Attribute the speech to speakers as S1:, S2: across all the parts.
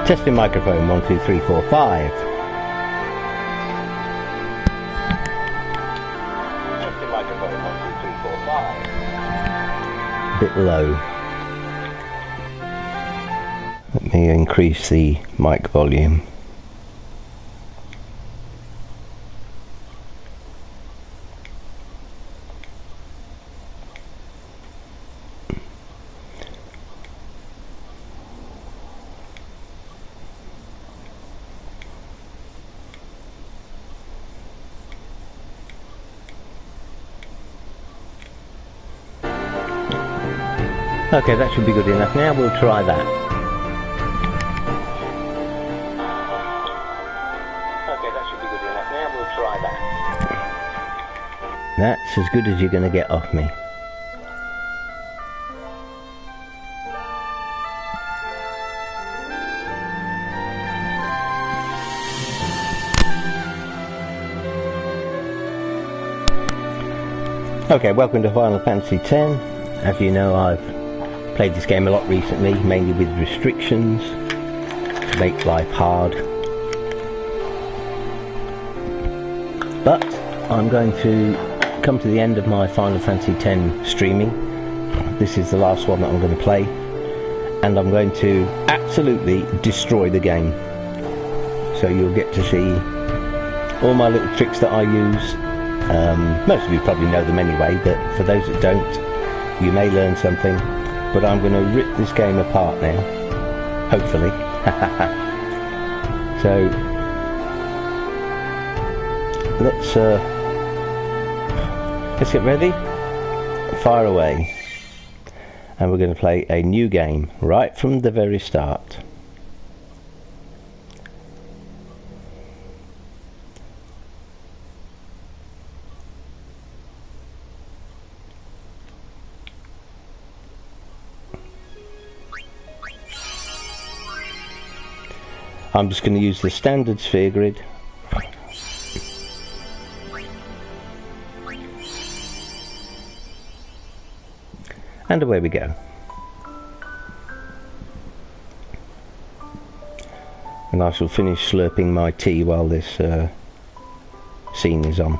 S1: Testing microphone 1 2 3 4 5. Testing microphone 1 2 3 4 5. A bit low. Let me increase the mic volume. Okay, that should be good enough. Now we'll try that. Okay, that should be good enough. Now we'll try that. That's as good as you're going to get off me. Okay, welcome to Final Fantasy X. As you know, I've played this game a lot recently, mainly with restrictions to make life hard. But I'm going to come to the end of my Final Fantasy X streaming. This is the last one that I'm going to play, and I'm going to absolutely destroy the game. So you'll get to see all my little tricks that I use. Most of you probably know them anyway, but for those that don't, you may learn something. But I'm going to rip this game apart now, hopefully. So let's get ready, fire away, and we're going to play a new game right from the very start. I'm just going to use the standard sphere grid. And away we go. And I shall finish slurping my tea while this scene is on.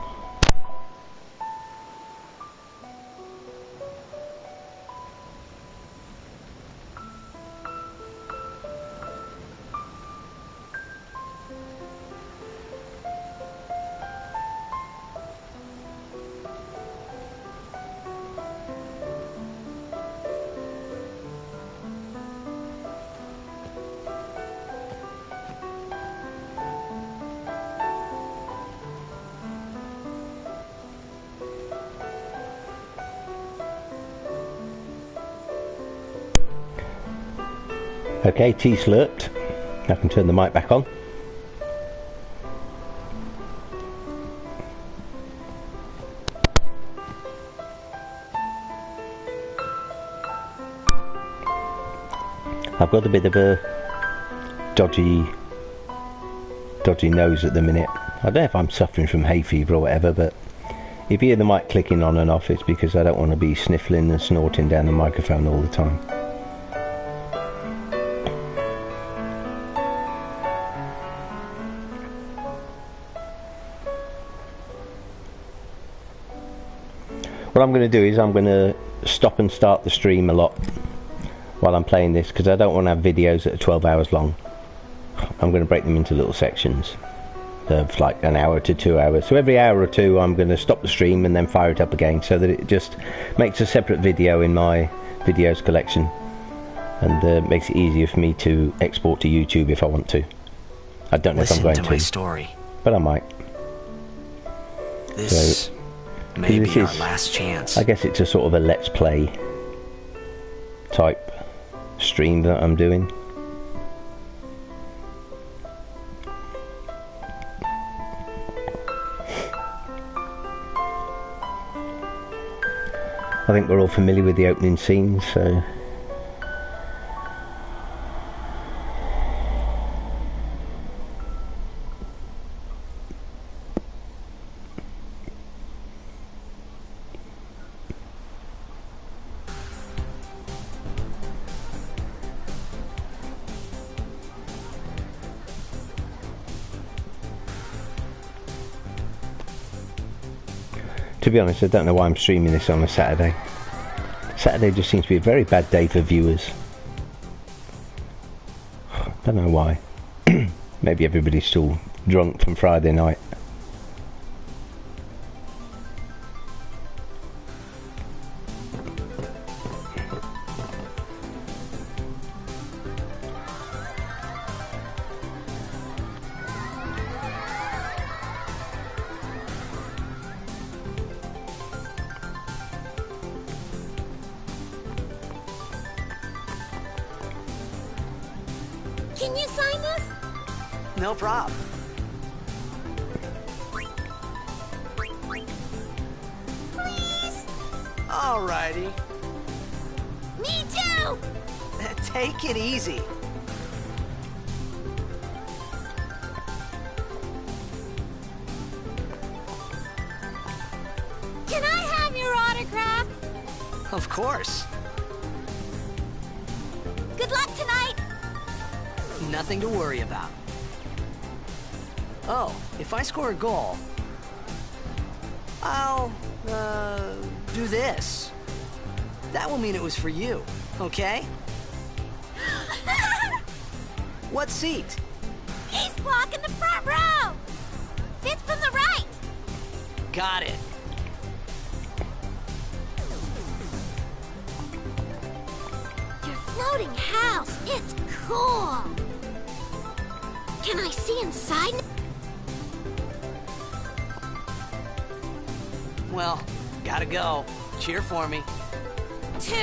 S1: Okay, tea slurped. I can turn the mic back on. I've got a bit of a dodgy nose at the minute. I don't know if I'm suffering from hay fever or whatever, but if you hear the mic clicking on and off, it's because I don't want to be sniffling and snorting down the microphone all the time. What I'm going to do is I'm going to stop and start the stream a lot while I'm playing this, because I don't want to have videos that are 12 hours long. I'm going to break them into little sections of like an hour to 2 hours. So every hour or two I'm going to stop the stream and then fire it up again, so that it just makes a separate video in my videos collection, and makes it easier for me to export to YouTube if I want to. I don't know if I'm going to my story, but I might.
S2: This may be our last chance.
S1: I guess it's a sort of a let's play type stream that I'm doing. I think we're all familiar with the opening scenes, so To be honest, I don't know why I'm streaming this on a Saturday. Saturday just seems to be a very bad day for viewers. Don't know why. Maybe everybody's still drunk from Friday night.
S3: Can you sign this?
S2: No prob.
S3: Please?
S2: Alrighty.
S3: Me too!
S2: Take it easy.
S3: Can I have your autograph?
S2: Of course.
S3: Good luck tonight!
S2: Nothing to worry about. Oh, if I score a goal, I'll, do this. That will mean it was for you, okay? What seat?
S3: He's blocking the front row! Fifth from the right!
S2: Got it.
S3: Your floating house, it's cool! Can I see inside?
S2: Well, gotta go. Cheer for me.
S3: 2,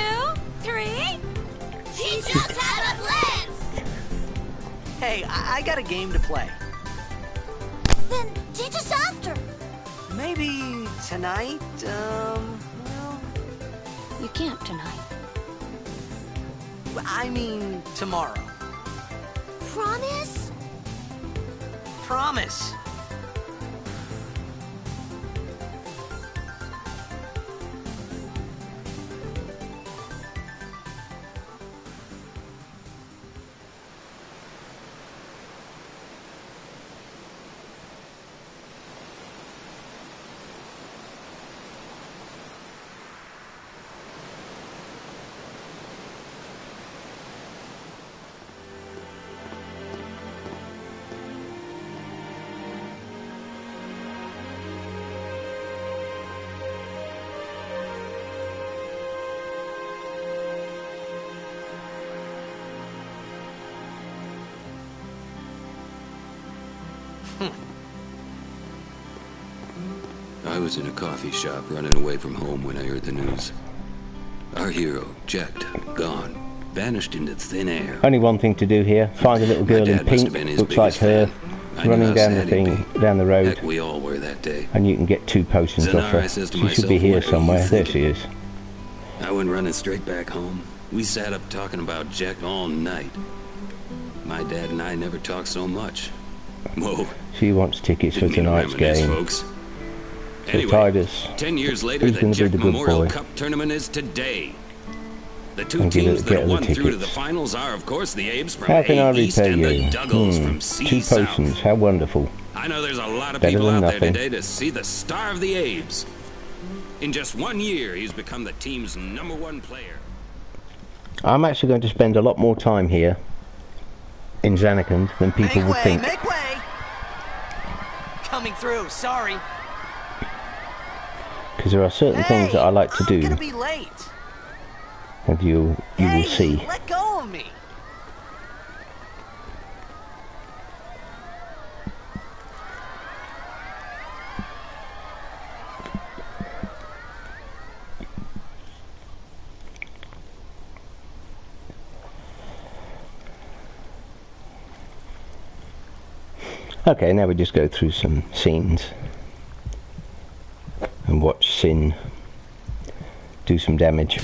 S3: 3... Teach us how to blitz!
S2: Hey, I got a game to play.
S3: Then teach us after!
S2: Maybe tonight, well...
S3: You can't tonight.
S2: I mean, tomorrow.
S3: Promise?
S2: Promise.
S4: I was in a coffee shop running away from home when I heard the news. Our hero, checked, gone, vanished into thin air.
S1: Only one thing to do here. Find a little girl in pink, looks like her, running down the thing, down the road.
S4: Heck, we all were that day.
S1: And you can get 2 potions off her. She should be here somewhere. There she is.
S4: I went running straight back home. We sat up talking about Jack all night. My dad and I never talked so much. Whoa.
S1: She wants tickets for tonight's game.
S4: Folks.
S1: So
S4: Anyway,
S1: Titus,
S4: 10 years later,
S1: who's
S4: the
S1: going to be
S4: Jack
S1: the good
S4: Memorial
S1: boy?
S4: Cup tournament is today. The two
S1: And
S4: teams
S1: get
S4: that
S1: her the
S4: won through to the
S1: tickets.
S4: finals are, of course, the Abes from
S1: How can I
S4: A East
S1: repay
S4: and
S1: you?
S4: the Duggles from C
S1: 2
S4: South.
S1: potions, how wonderful.
S4: I know there's a lot of
S1: Better
S4: people
S1: than
S4: out there
S1: nothing.
S4: today to see the star of the Abes. In just 1 year, he's become the team's #1 player.
S1: I'm actually going to spend a lot more time here in Zanarkand than people
S2: Make
S1: would
S2: way,
S1: think.
S2: make way! Coming through, sorry.
S1: Because there are certain things that I like to
S2: I'm
S1: do,
S2: gonna be late.
S1: and you will see.
S2: Let go of me.
S1: Okay, now we just go through some scenes and watch Sin do some damage.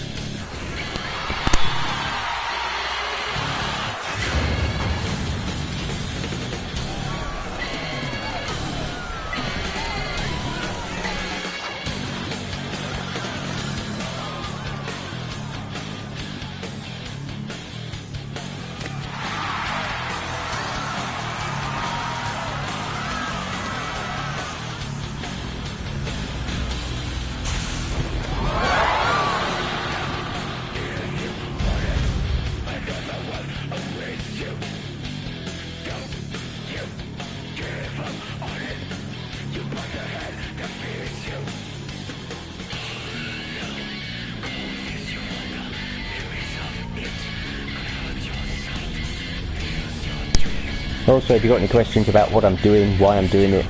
S1: Also, if you've got any questions about what I'm doing, why I'm doing it,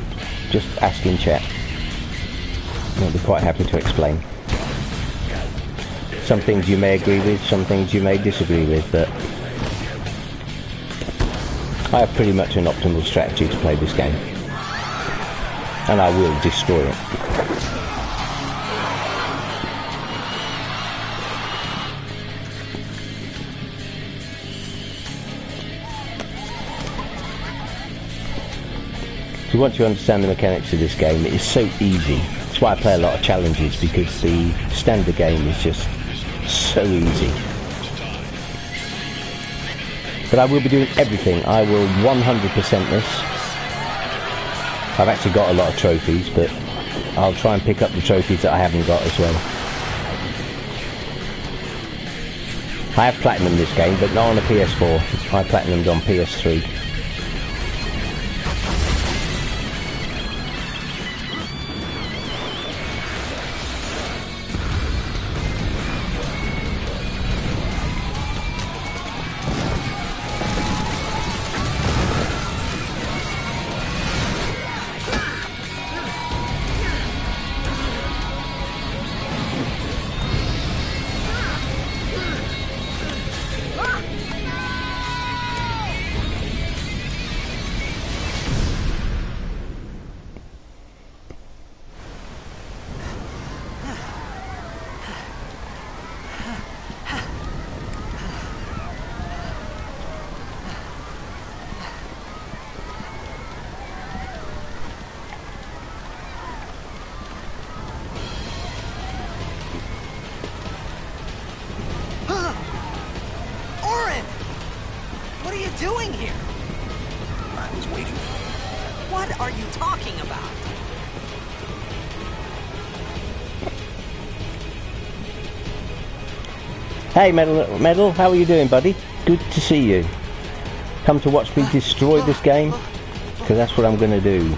S1: just ask in chat. I'll be quite happy to explain. Some things you may agree with, some things you may disagree with, but I have pretty much an optimal strategy to play this game. And I will destroy it. So once you understand the mechanics of this game, it is so easy. That's why I play a lot of challenges, because the standard game is just so easy. But I will be doing everything. I will 100% this. I've actually got a lot of trophies, but I'll try and pick up the trophies that I haven't got as well. I have platinumed this game, but not on a PS4. I platinumed on PS3.
S2: What are you doing here?
S4: I was waiting for you.
S2: What are you talking about?
S1: Hey Medal, how are you doing, buddy? Good to see you. Come to watch me destroy this game? Because that's what I'm going to do.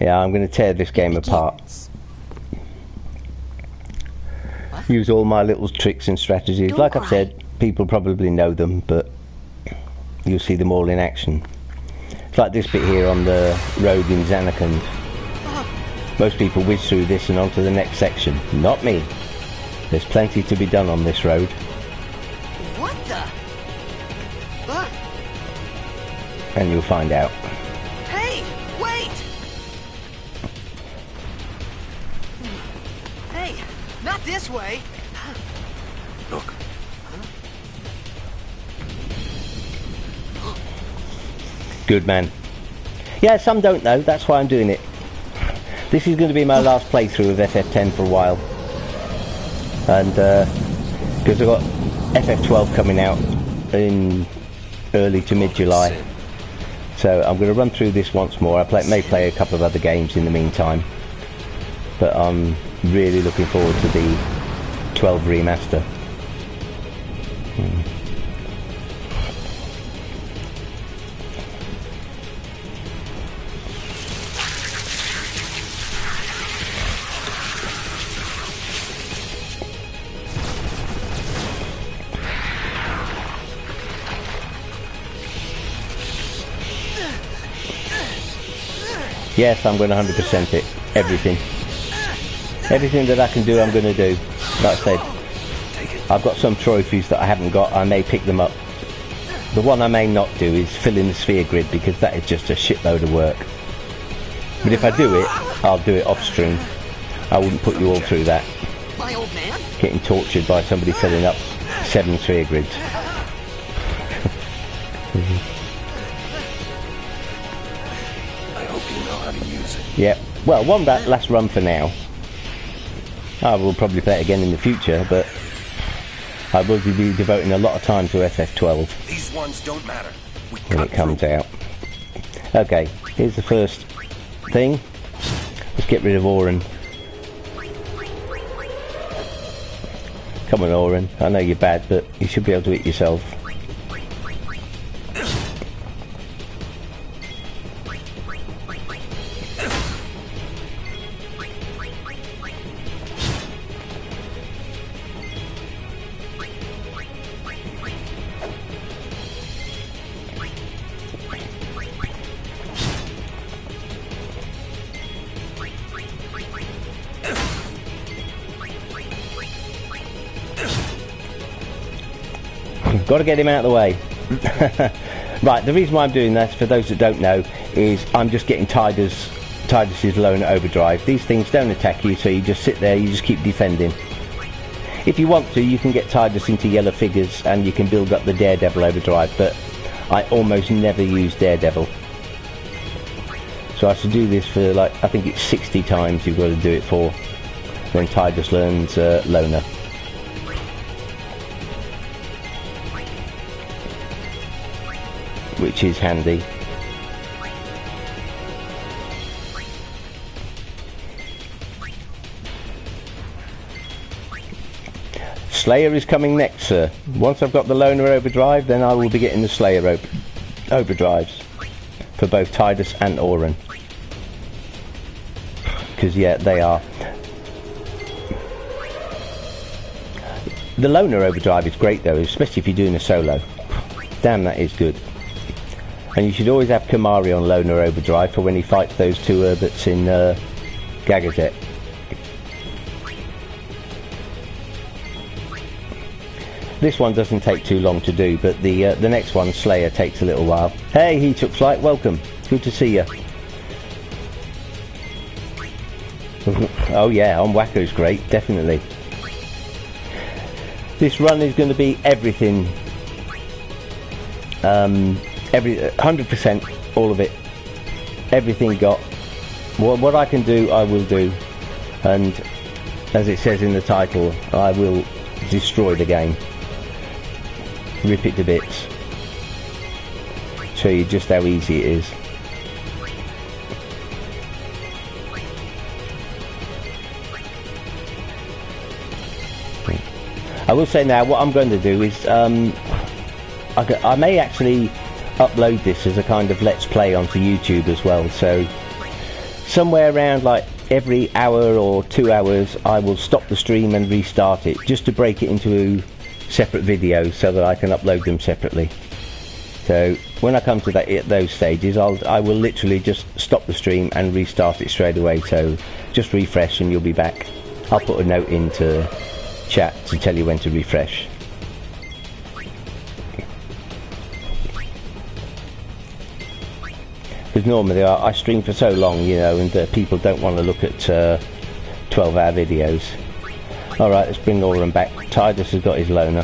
S1: Yeah, I'm going to tear this game apart. Use all my little tricks and strategies. Like I've said, people probably know them, but you'll see them all in action. It's like this bit here on the road in Zanarkand. Most people whiz through this and on to the next section. Not me. There's plenty to be done on this road.
S2: What the?
S1: And you'll find out.
S2: Hey, wait! Hey, not this way.
S4: Look.
S1: Good man. Yeah, some don't know. That's why I'm doing it. This is going to be my last playthrough of FF10 for a while. And because I've got FF12 coming out in early to mid-July. So I'm going to run through this once more. I may play a couple of other games in the meantime. But I'm really looking forward to the 12 remaster. Yes, I'm going to 100% it. Everything. Everything that I can do, I'm going to do. Like I said, I've got some trophies that I haven't got. I may pick them up. The one I may not do is fill in the sphere grid, because that is just a shitload of work. But if I do it, I'll do it off stream. I wouldn't put you all through that.
S2: My old man?
S1: Getting tortured by somebody filling up 7 sphere grids. Yep. Well, one that last run for now. I will probably play it again in the future, but I will be devoting a lot of time to FF12
S4: These ones don't matter.
S1: when it comes out. Okay, here's the first thing. Let's get rid of Oren. Come on, Oren. I know you're bad, but you should be able to eat yourself. Got to get him out of the way. Right, the reason why I'm doing this, for those that don't know, is I'm just getting Tidus's loner overdrive. These things don't attack you, so you just sit there, you just keep defending. If you want to, you can get Tidus into yellow figures and you can build up the Daredevil overdrive, but I almost never use Daredevil. So I should do this for, like, I think it's 60 times you've got to do it for when Tidus learns loner. Which is handy. Slayer is coming next, sir. Once I've got the loner overdrive, then I will be getting the Slayer overdrives for both Tidus and Auron. Because yeah, they are. The loner overdrive is great though, especially if you're doing a solo. Damn, that is good. And you should always have Kimahri on loner overdrive for when he fights those two Herberts in Gagazet. This one doesn't take too long to do, but the next one, Slayer, takes a little while. Hey, he took flight. Welcome. Good to see you. Oh yeah, on Wacko's great, definitely. This run is going to be everything. 100%, all of it. Everything got. What I can do, I will do. And as it says in the title, I will destroy the game. Rip it to bits. Show you just how easy it is. I will say now, what I'm going to do is, I may actually upload this as a kind of let's play onto YouTube as well, so somewhere around like every hour or 2 hours I will stop the stream and restart it, just to break it into separate videos so that I can upload them separately. So when I come to those stages, I will literally just stop the stream and restart it straight away, so just refresh and you'll be back. I'll put a note into chat to tell you when to refresh. Because normally I stream for so long, you know, and people don't want to look at 12-hour videos. Alright, let's bring Auron back. Tidus has got his loner.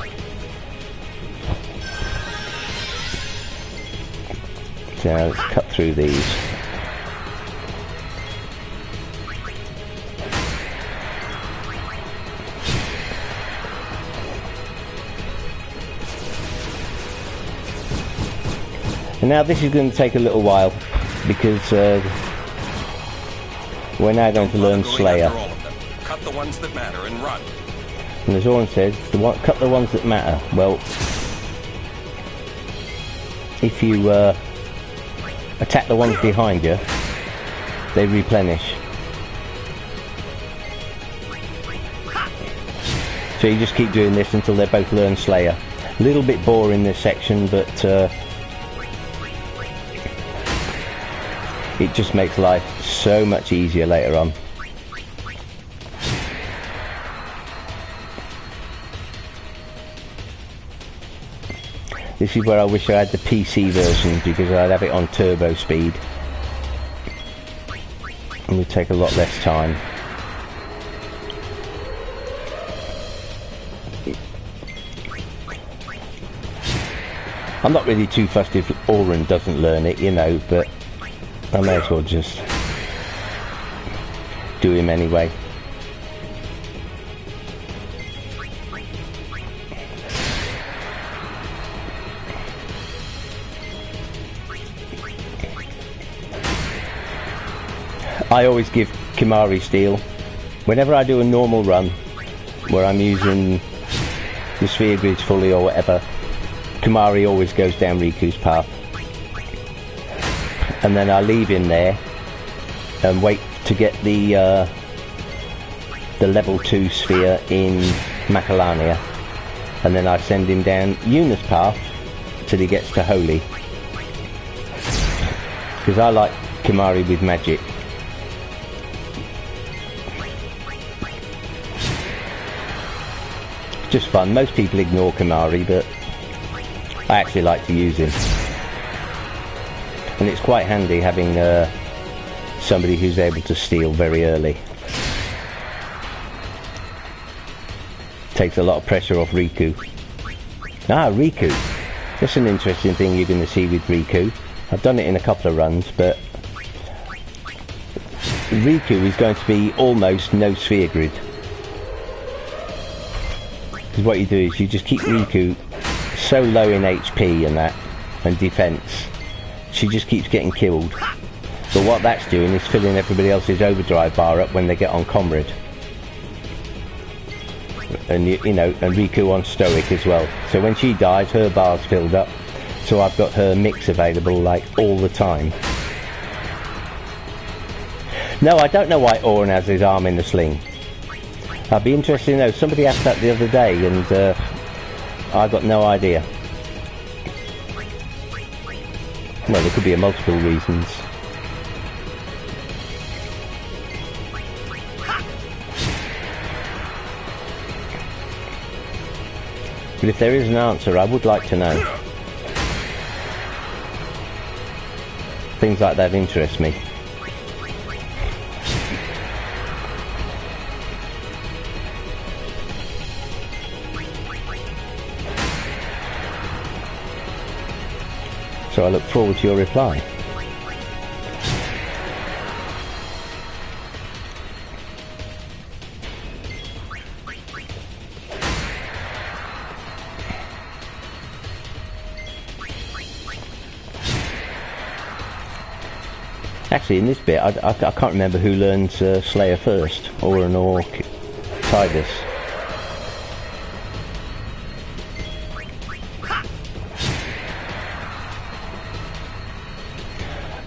S1: So let's cut through these. And now this is going to take a little while, because we're now going to learn Slayer.
S5: Cut the ones that matter and run.
S1: And as Auron says, cut the ones that matter. Well, if you attack the ones behind you, they replenish. So you just keep doing this until they both learn Slayer. A little bit boring this section, but it just makes life so much easier later on. This is where I wish I had the PC version, because I'd have it on turbo speed. It would take a lot less time. I'm not really too fussed if Auron doesn't learn it, you know, but I may as well just do him anyway. I always give Kimahri steel. Whenever I do a normal run, where I'm using the sphere grids fully or whatever, Kimahri always goes down Riku's path. And then I leave him there and wait to get the level 2 sphere in Macalania, and then I send him down Yuna's path till he gets to Holy, because I like Kimahri with magic. Just fun. Most people ignore Kimahri, but I actually like to use him. And it's quite handy having somebody who's able to steal very early. Takes a lot of pressure off Riku. Ah, Riku. That's an interesting thing you're going to see with Riku. I've done it in a couple of runs, but Riku is going to be almost no sphere grid. Because what you do is you just keep Riku so low in HP and that, and defense. She just keeps getting killed. But what that's doing is filling everybody else's overdrive bar up when they get on Comrade. And you know, and Riku on Stoic as well. So when she dies, her bar's filled up. So I've got her mix available like all the time. No, I don't know why Auron has his arm in the sling. I'd be interested to know. Somebody asked that the other day, and I got no idea. Well, there could be multiple reasons. But if there is an answer, I would like to know. Things like that interest me. So I look forward to your reply. Actually, in this bit, I can't remember who learns Slayer first, Auron or Tidus.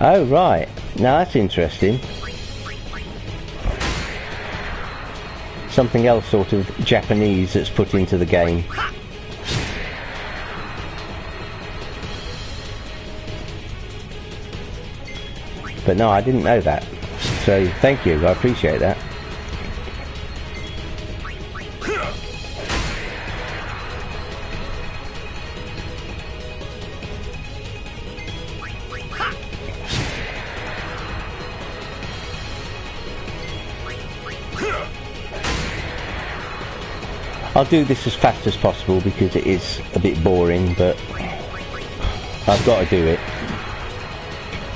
S1: Oh, right. Now that's interesting. Something else sort of Japanese that's put into the game. But no, I didn't know that. So thank you, I appreciate that. I'll do this as fast as possible because it is a bit boring, but I've got to do it.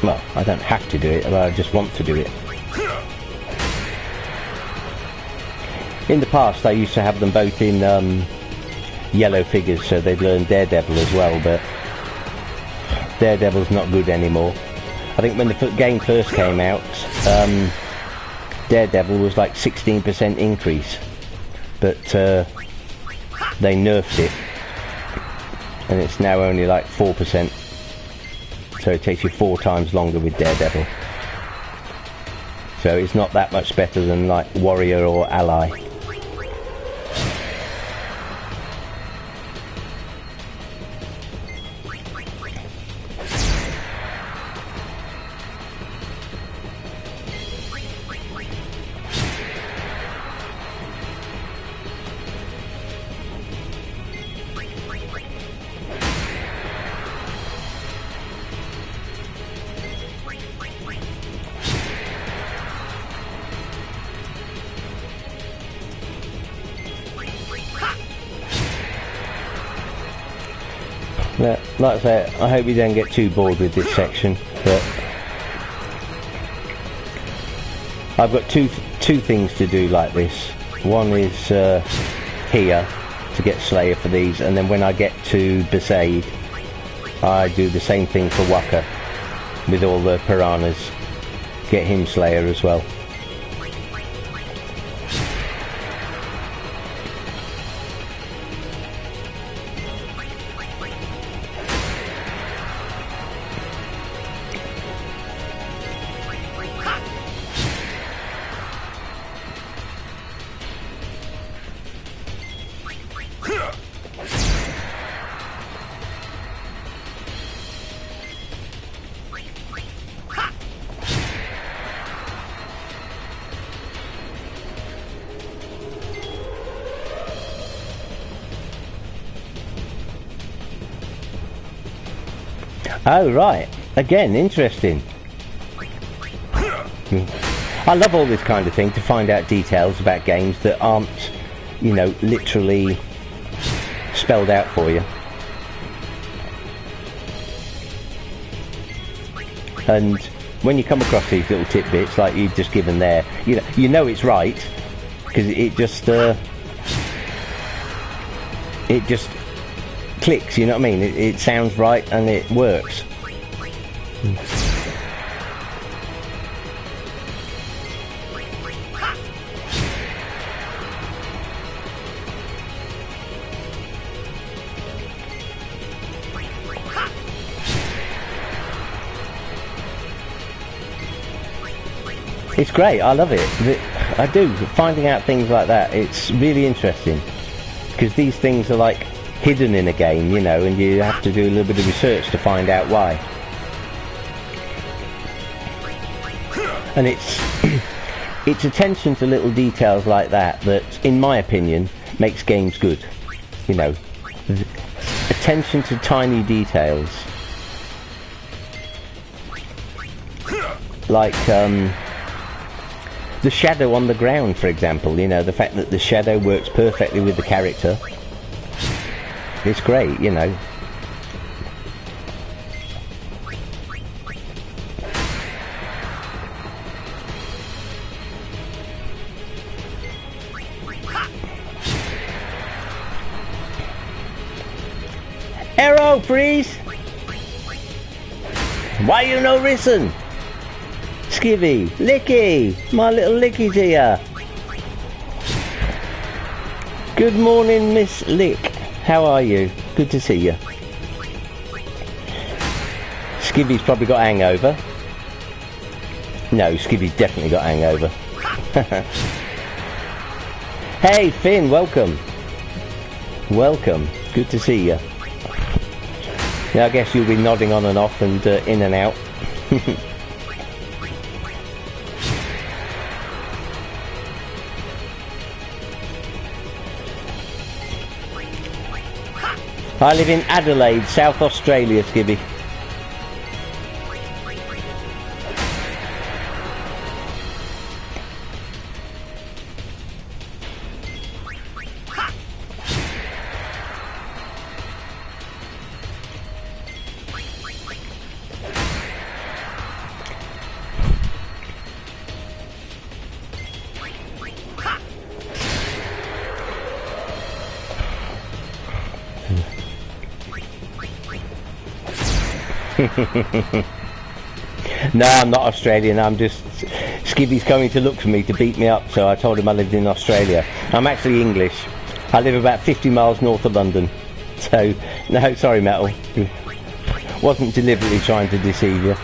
S1: Well, I don't have to do it, but I just want to do it. In the past, I used to have them both in yellow figures, so they'd learn Daredevil as well, but Daredevil's not good anymore. I think when the game first came out, Daredevil was like 16% increase, but they nerfed it, and it's now only like 4%. So it takes you 4 times longer with Daredevil. So it's not that much better than like Warrior or Ally. Like I say, I hope you don't get too bored with this section, but I've got two things to do like this. One is here to get Slayer for these, and then when I get to Besaid, I do the same thing for Waka with all the piranhas. Get him Slayer as well. Oh, right. Again, interesting. I love all this kind of thing, to find out details about games that aren't, you know, literally spelled out for you. And when you come across these little tidbits like you've just given there, you know it's right, because it just clicks, you know what I mean? It sounds right and it works. It's great, I love it. I do, finding out things like that, it's really interesting. Because these things are like hidden in a game, you know, and you have to do a little bit of research to find out why. And it's it's attention to little details like that that, in my opinion, makes games good. You know, attention to tiny details. Like, the shadow on the ground, for example, you know, the fact that the shadow works perfectly with the character. It's great, you know. Arrow, freeze! Why you no risen? Skivvy, Licky, my little Licky's here. Good morning, Miss Lick. How are you? Good to see you. Skivvy's probably got hangover. No, Skivvy's definitely got hangover. Hey, Finn, welcome. Welcome. Good to see you. Now, I guess you'll be nodding on and off and in and out. I live in Adelaide, South Australia, Skibby. No, I'm not Australian. I'm just... Skibby's coming to look for me to beat me up, so I told him I lived in Australia. I'm actually English. I live about 50 miles north of London. So, no, sorry, Metal. Wasn't deliberately trying to deceive you.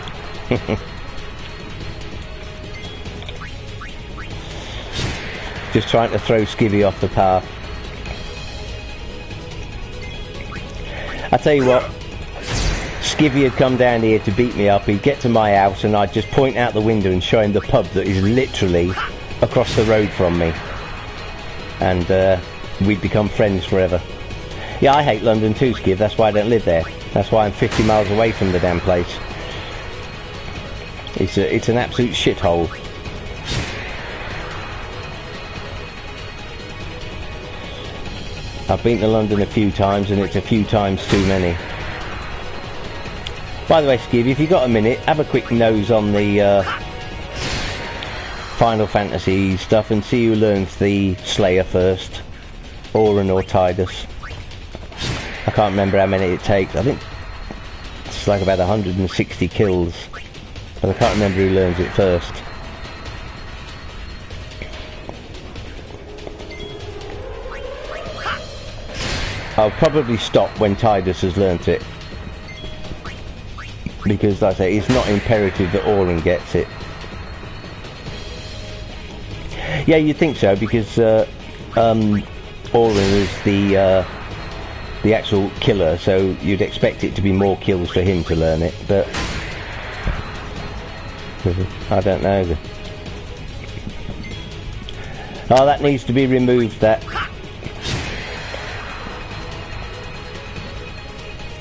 S1: Just trying to throw Skibby off the path. I tell you what, Skivvy had come down here to beat me up. He'd get to my house and I'd just point out the window and show him the pub that is literally across the road from me. And we'd become friends forever. Yeah, I hate London too, Skiv. That's why I don't live there. That's why I'm 50 miles away from the damn place. It's an absolute shithole. I've been to London a few times and it's a few times too many. By the way, Skiv, if you've got a minute, have a quick nose on the Final Fantasy stuff and see who learns the Slayer first. Auron or Tidus. I can't remember how many it takes. I think it's like about 160 kills. But I can't remember who learns it first. I'll probably stop when Tidus has learnt it. Because, like I say, it's not imperative that Auron gets it. Yeah, you'd think so, because Auron is the actual killer, so you'd expect it to be more kills for him to learn it, but I don't know. Oh, that needs to be removed, that.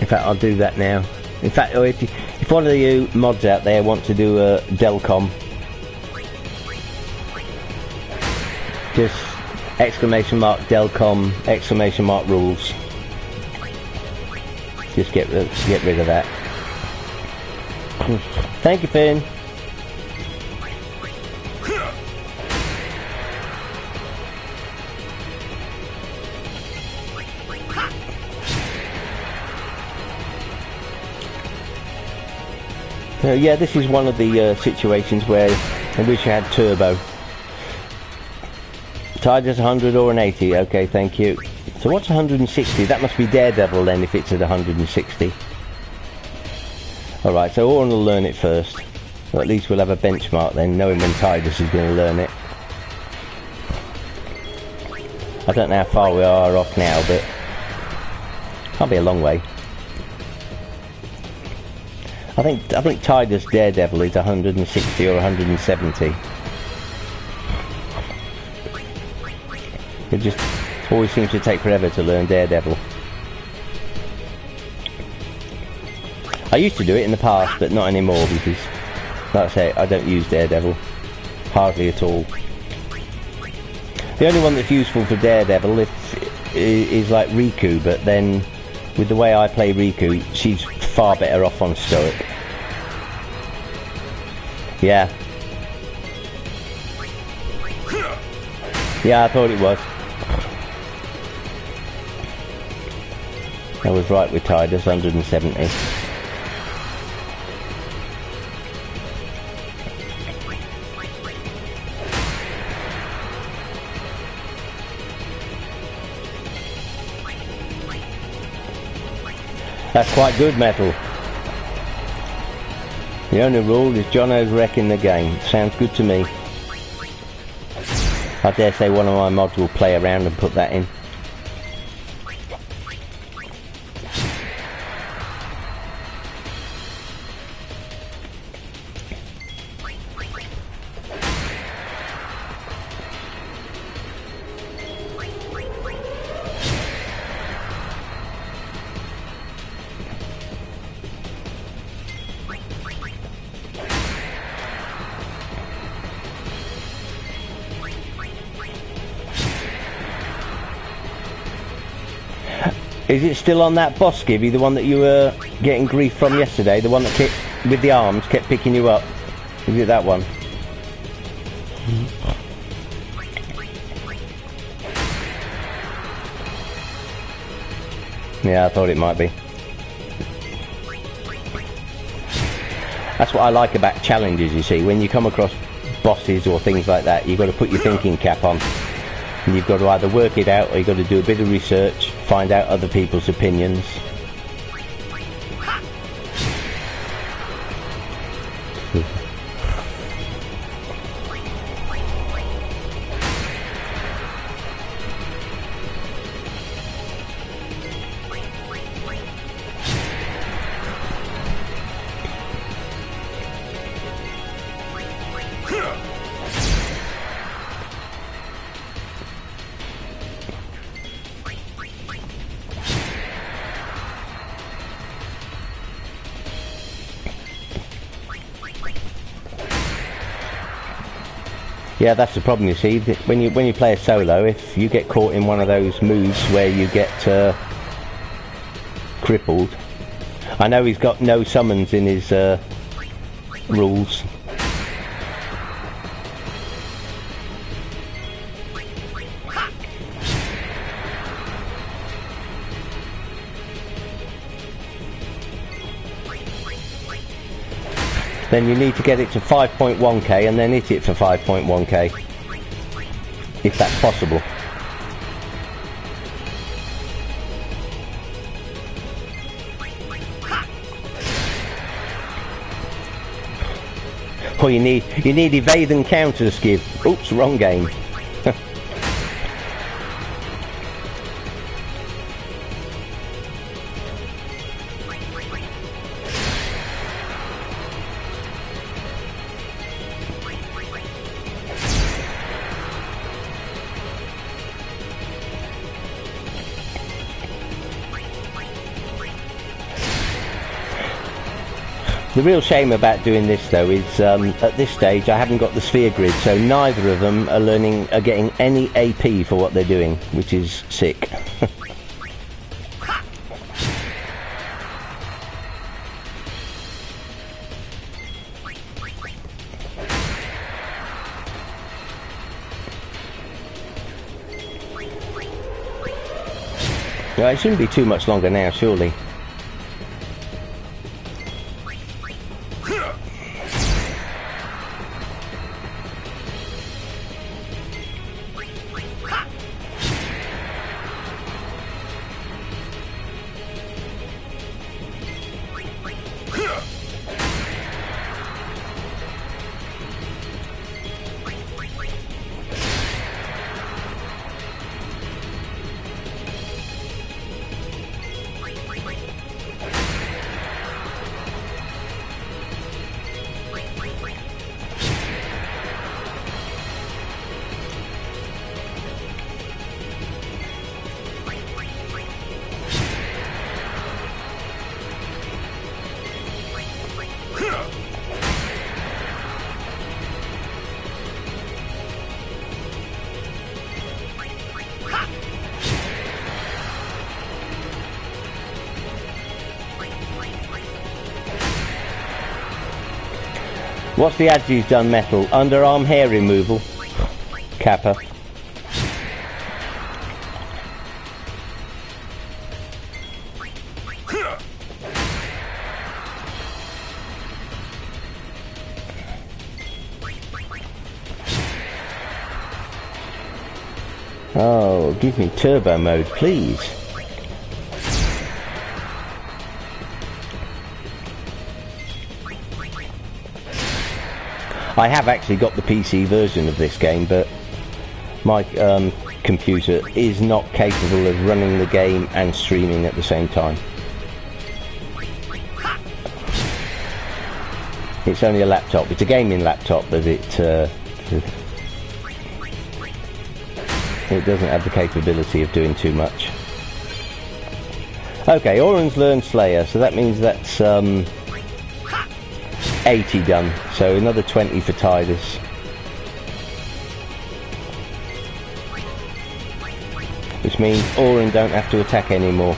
S1: In fact, I'll do that now. In fact, or if one of you mods out there want to do a Delcom, just exclamation mark Delcom, exclamation mark rules. Just get rid of that. Thank you, Finn. Yeah, this is one of the situations where I wish I had turbo. Tiger's 100 or an 80. Okay, thank you. So what's 160? That must be Daredevil then, if it's at 160. Alright, so Oren will learn it first. Or at least we'll have a benchmark then, knowing when Tidus is going to learn it. I don't know how far we are off now, but can't be a long way. I think Tidus Daredevil is 160 or 170. It just always seems to take forever to learn Daredevil. I used to do it in the past, but not anymore because, like I say, I don't use Daredevil. Hardly at all. The only one that's useful for Daredevil is like Riku, but then with the way I play Riku, she's far better off on Stoic. Yeah. Yeah, I thought it was. I was right with Tidus, 170. That's quite good, Metal. The only rule is Jono's wrecking the game. Sounds good to me. I dare say one of my mods will play around and put that in. Is it still on that boss, Gibby, the one that you were getting grief from yesterday? The one that kept, with the arms, kept picking you up? Is it that one? Yeah, I thought it might be. That's what I like about challenges, you see. When you come across bosses or things like that, you've got to put your thinking cap on. And you've got to either work it out or you've got to do a bit of research, find out other people's opinions. Yeah, that's the problem, you see. When you play a solo, if you get caught in one of those moves where you get crippled. I know he's got no summons in his rules. Then you need to get it to 5.1k and then hit it for 5.1k, if that's possible. Or you need evade and counter skip. Oops, wrong game. The real shame about doing this though is at this stage I haven't got the sphere grid, so neither of them are getting any AP for what they're doing, which is sick. Well, it shouldn't be too much longer now, surely. What's the ad you've done, Metal? Underarm hair removal. Kappa. Oh, give me turbo mode, please. I have actually got the PC version of this game, but my computer is not capable of running the game and streaming at the same time. It's only a laptop. It's a gaming laptop, but it doesn't have the capability of doing too much. Okay, Oren's learned Slayer, so that means that's 80 done, so another 20 for Tidus. Which means Oren don't have to attack anymore.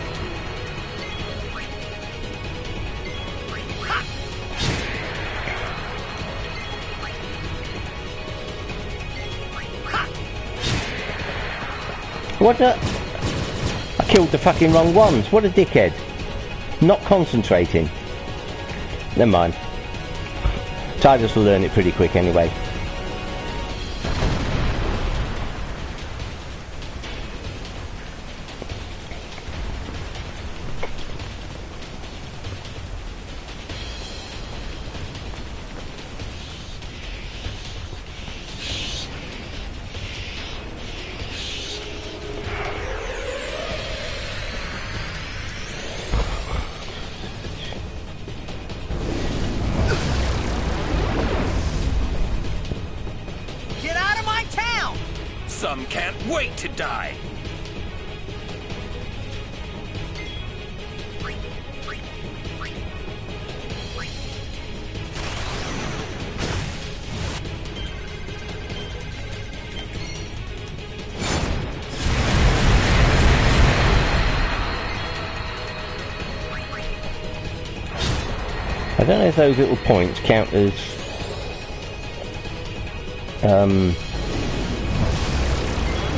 S1: What the? I killed the fucking wrong ones. What a dickhead. Not concentrating. Never mind. Tidus will learn it pretty quick anyway.
S5: Some can't wait to die.
S1: I don't know if those little points count as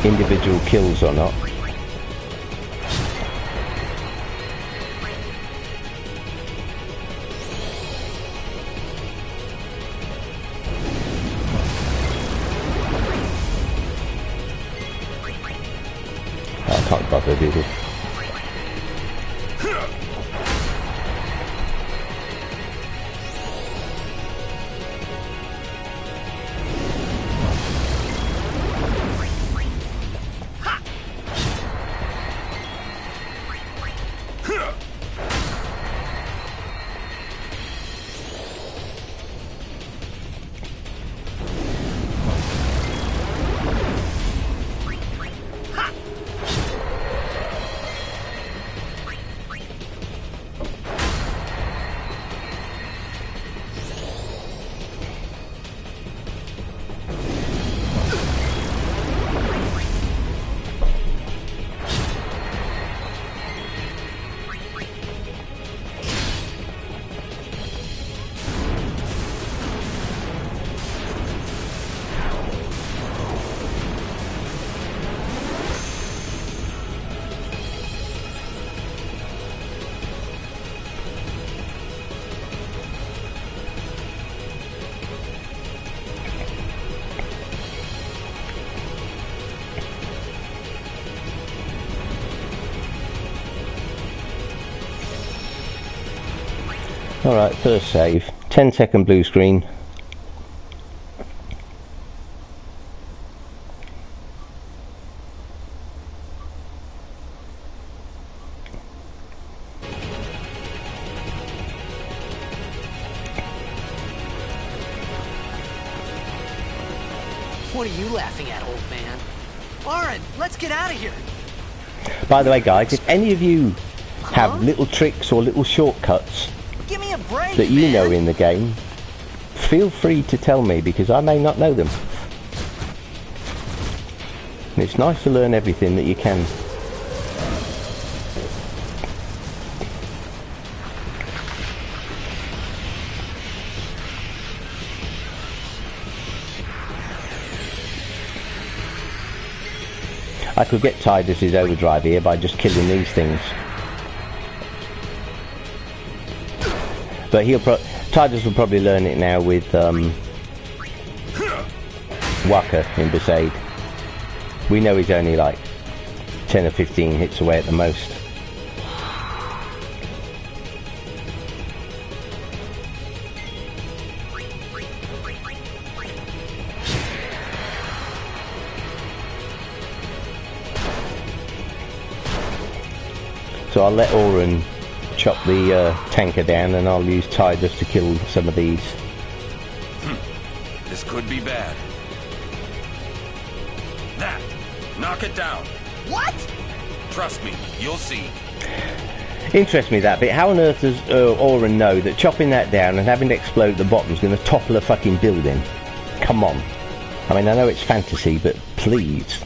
S1: individual kills or not. I can't bother with this. Alright, first save. 10-second blue screen.
S2: What are you laughing at, old man? Lauren, let's get out of here.
S1: By the way, guys, if any of you have little tricks or little shortcuts
S2: Give me a break,
S1: that you
S2: man.
S1: know in the game, feel free to tell me, because I may not know them. And it's nice to learn everything that you can. I could get Tidus's overdrive here by just killing these things. But Tidus will probably learn it now with Waka in Besaid. We know he's only like 10 or 15 hits away at the most. So I'll let Oren chop the tanker down, and I'll use Tidus to kill some of these.
S5: This could be bad. That! Knock it down.
S2: What?
S5: Trust me, you'll see.
S1: Interests me that bit. How on earth does Oren know that chopping that down and having it explode at the bottom is going to topple a fucking building? Come on. I mean, I know it's fantasy, but please.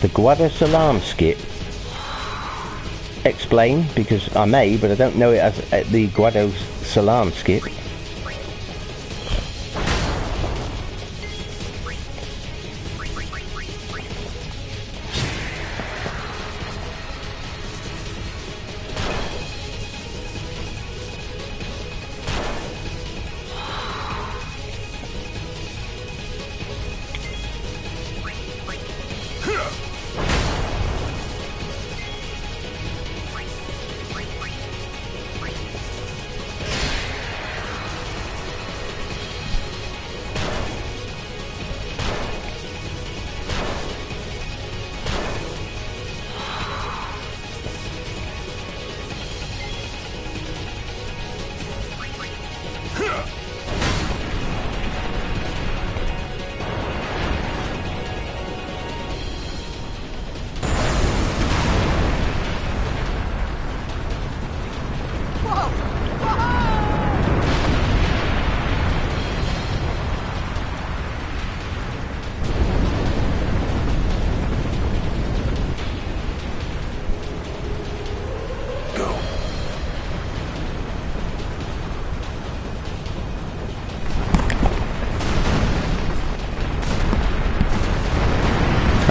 S1: The Guado Salam skip. Explain, because I may, but I don't know it as the Guado Salam skip.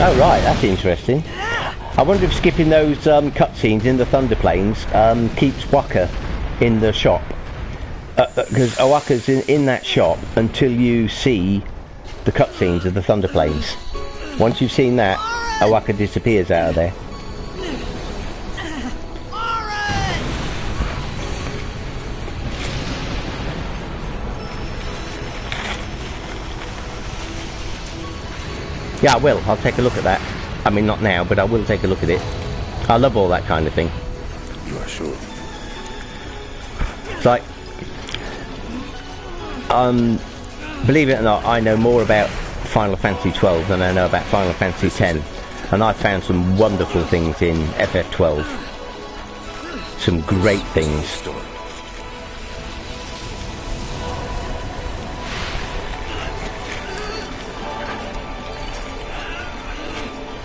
S1: Oh right, that's interesting. I wonder if skipping those cutscenes in the Thunder Plains keeps Waka in the shop. Because Waka's in that shop until you see the cutscenes of the Thunder Plains. Once you've seen that, Waka disappears out of there. Yeah, I will. I'll take a look at that. I mean, not now, but I will take a look at it. I love all that kind of thing.
S4: You are sure?
S1: It's like, believe it or not, I know more about Final Fantasy 12 than I know about Final Fantasy 10, and I found some wonderful things in FF12. Some great things.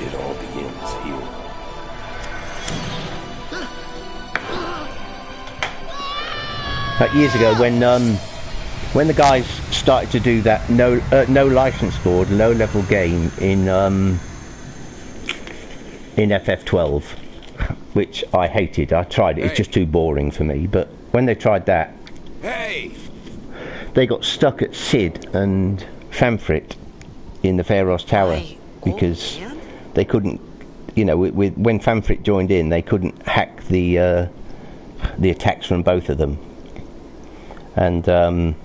S4: It all begins here.
S1: Like years ago when When the guys started to do that no license board, low level game in FF12, which I hated. I tried it. It's just too boring for me. But when they tried that, they got stuck at Sid and Famfrit in the Pharos Tower because they couldn't. You know, when Famfrit joined in, they couldn't hack the attacks from both of them. And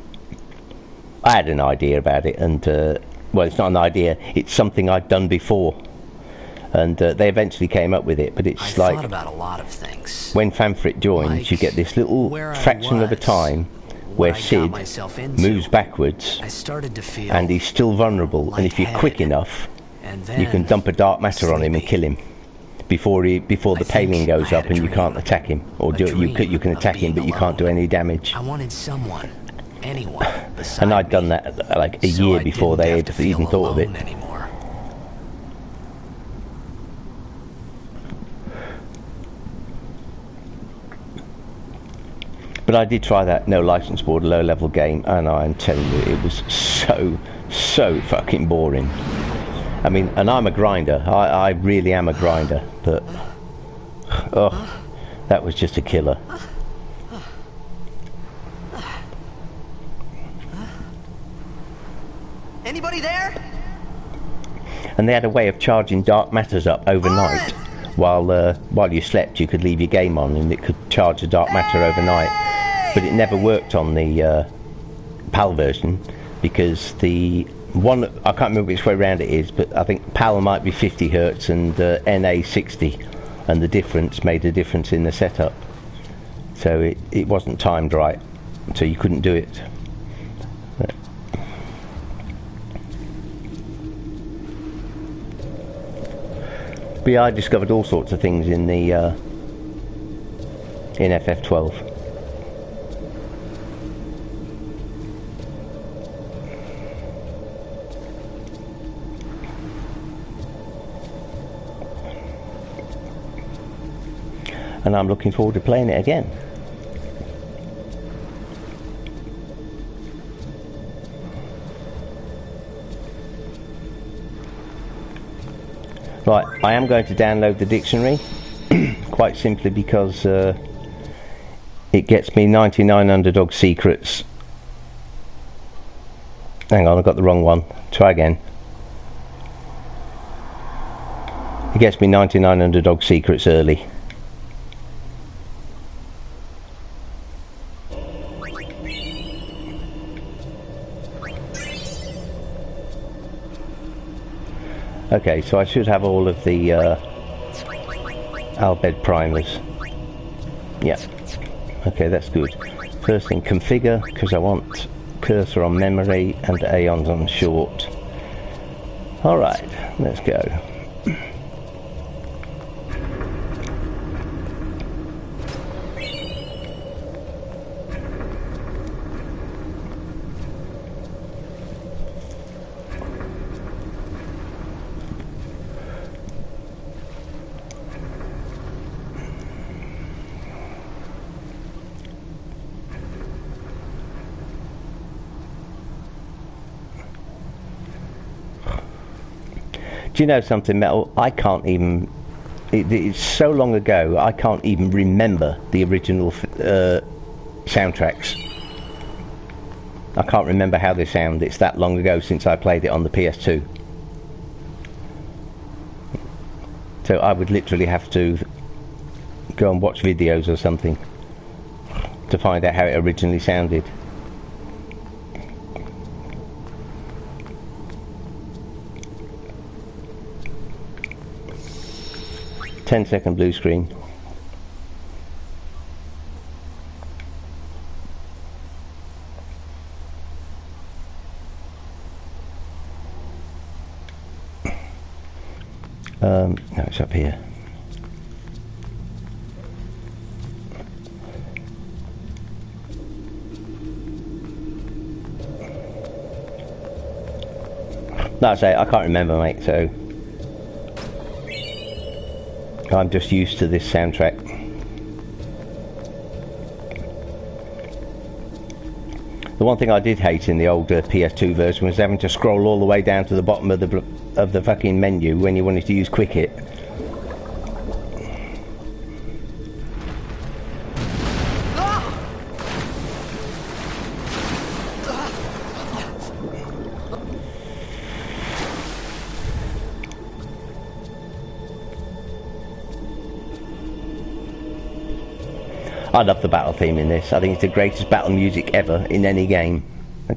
S1: I had an idea about it, and well, it's not an idea. It's something I'd done before. And they eventually came up with it, but it's
S2: I thought about a lot of things.
S1: When Famfrit joins,
S2: like
S1: you get this little fraction of a time where Sid moves backwards,
S2: I started to feel
S1: and he's still vulnerable. And if you're quick enough, you can dump a dark matter on him and kill him before the paling goes up, and you can't attack him, or you can attack him, but you can't do any damage.
S2: I wanted someone, anyone, beside
S1: and I'd done that like a year before they had even thought of it.
S2: Anymore.
S1: But I did try that no license board, low level game, and I'm telling you, it was so fucking boring. I mean, and I'm a grinder. I really am a grinder, but oh, that was just a killer.
S2: Anybody there?
S1: And they had a way of charging dark matters up overnight. While you slept, you could leave your game on, and it could charge the dark matter overnight. But it never worked on the PAL version, because the one, I can't remember which way around it is, but I think PAL might be 50 Hertz and NA 60, and the difference made a difference in the setup. So it wasn't timed right, so you couldn't do it. But yeah, I discovered all sorts of things in the in FF12. And I'm looking forward to playing it again. Right, I am going to download the dictionary, quite simply because it gets me 99 underdog secrets. Hang on, I got the wrong one. Try again. It gets me 99 underdog secrets early. Okay, so I should have all of the Albed primers. Yeah. Okay, that's good. First thing, configure, because I want cursor on memory and Aeons on short. Alright, let's go. Do you know something, Metal? I can't even... It's so long ago, I can't even remember the original soundtracks. I can't remember how they sound. It's that long ago since I played it on the PS2. So I would literally have to go and watch videos or something to find out how it originally sounded. 10-second blue screen. No, it's up here. That's it, I can't remember, mate, so I'm just used to this soundtrack. The one thing I did hate in the old PS2 version was having to scroll all the way down to the bottom of the fucking menu when you wanted to use quick hit. I love the battle theme in this. I think it's the greatest battle music ever in any game.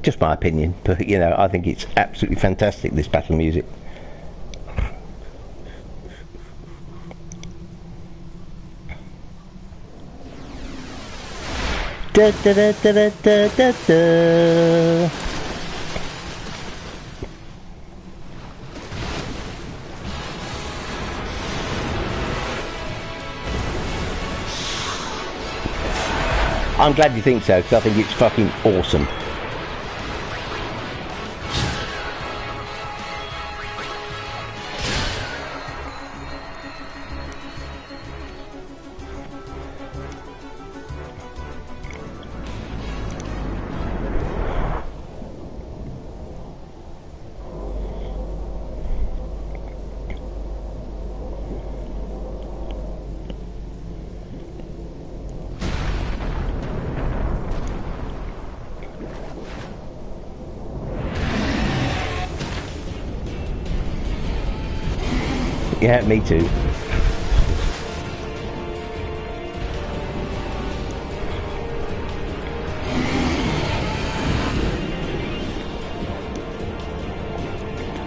S1: Just my opinion, but you know, I think it's absolutely fantastic, this battle music. Da da da da da da da. I'm glad you think so, because I think it's fucking awesome. Yeah, me too.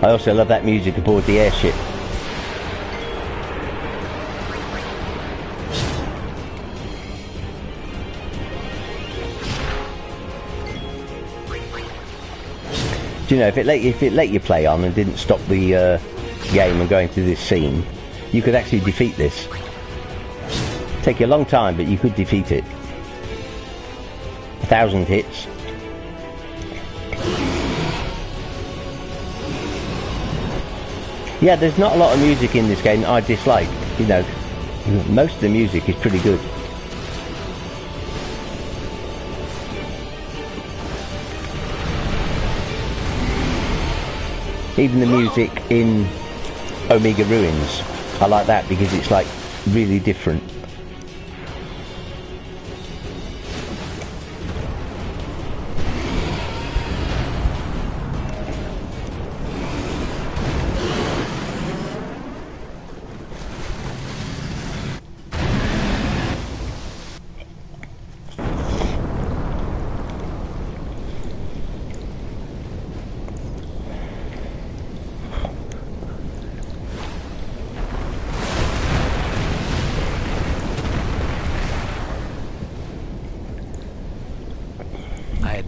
S1: I also love that music aboard the airship. Do you know, if it let you play on and didn't stop the game and going through this scene, you could actually defeat this. Take you a long time, but you could defeat it. 1,000 hits. Yeah, there's not a lot of music in this game that I dislike. You know, most of the music is pretty good. Even the music in Omega Ruins, I like that because it's like really different.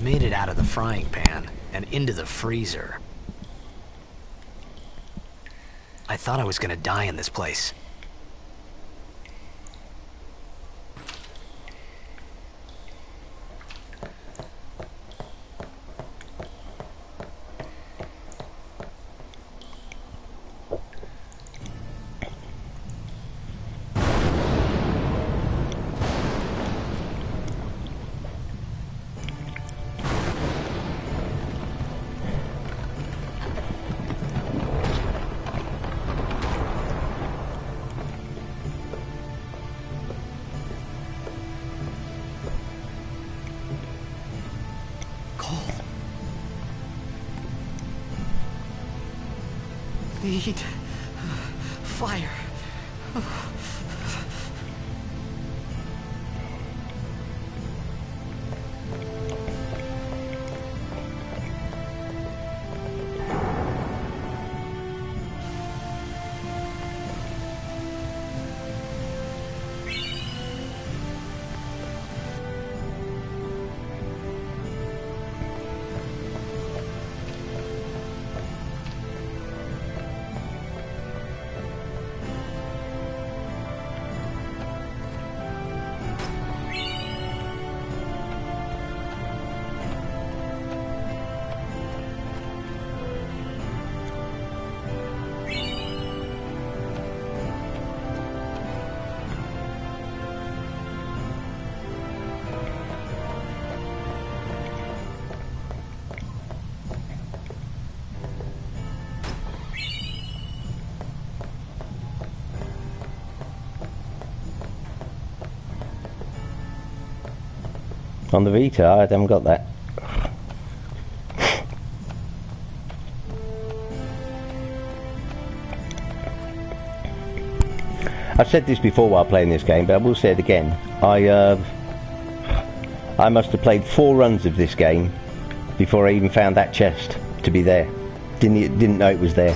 S2: Made it out of the frying pan and into the freezer. I thought I was gonna die in this place. Need fire.
S1: On the Vita, I haven't got that. I've said this before while playing this game, but I will say it again. I must have played 4 runs of this game before I even found that chest to be there. Didn't know it was there.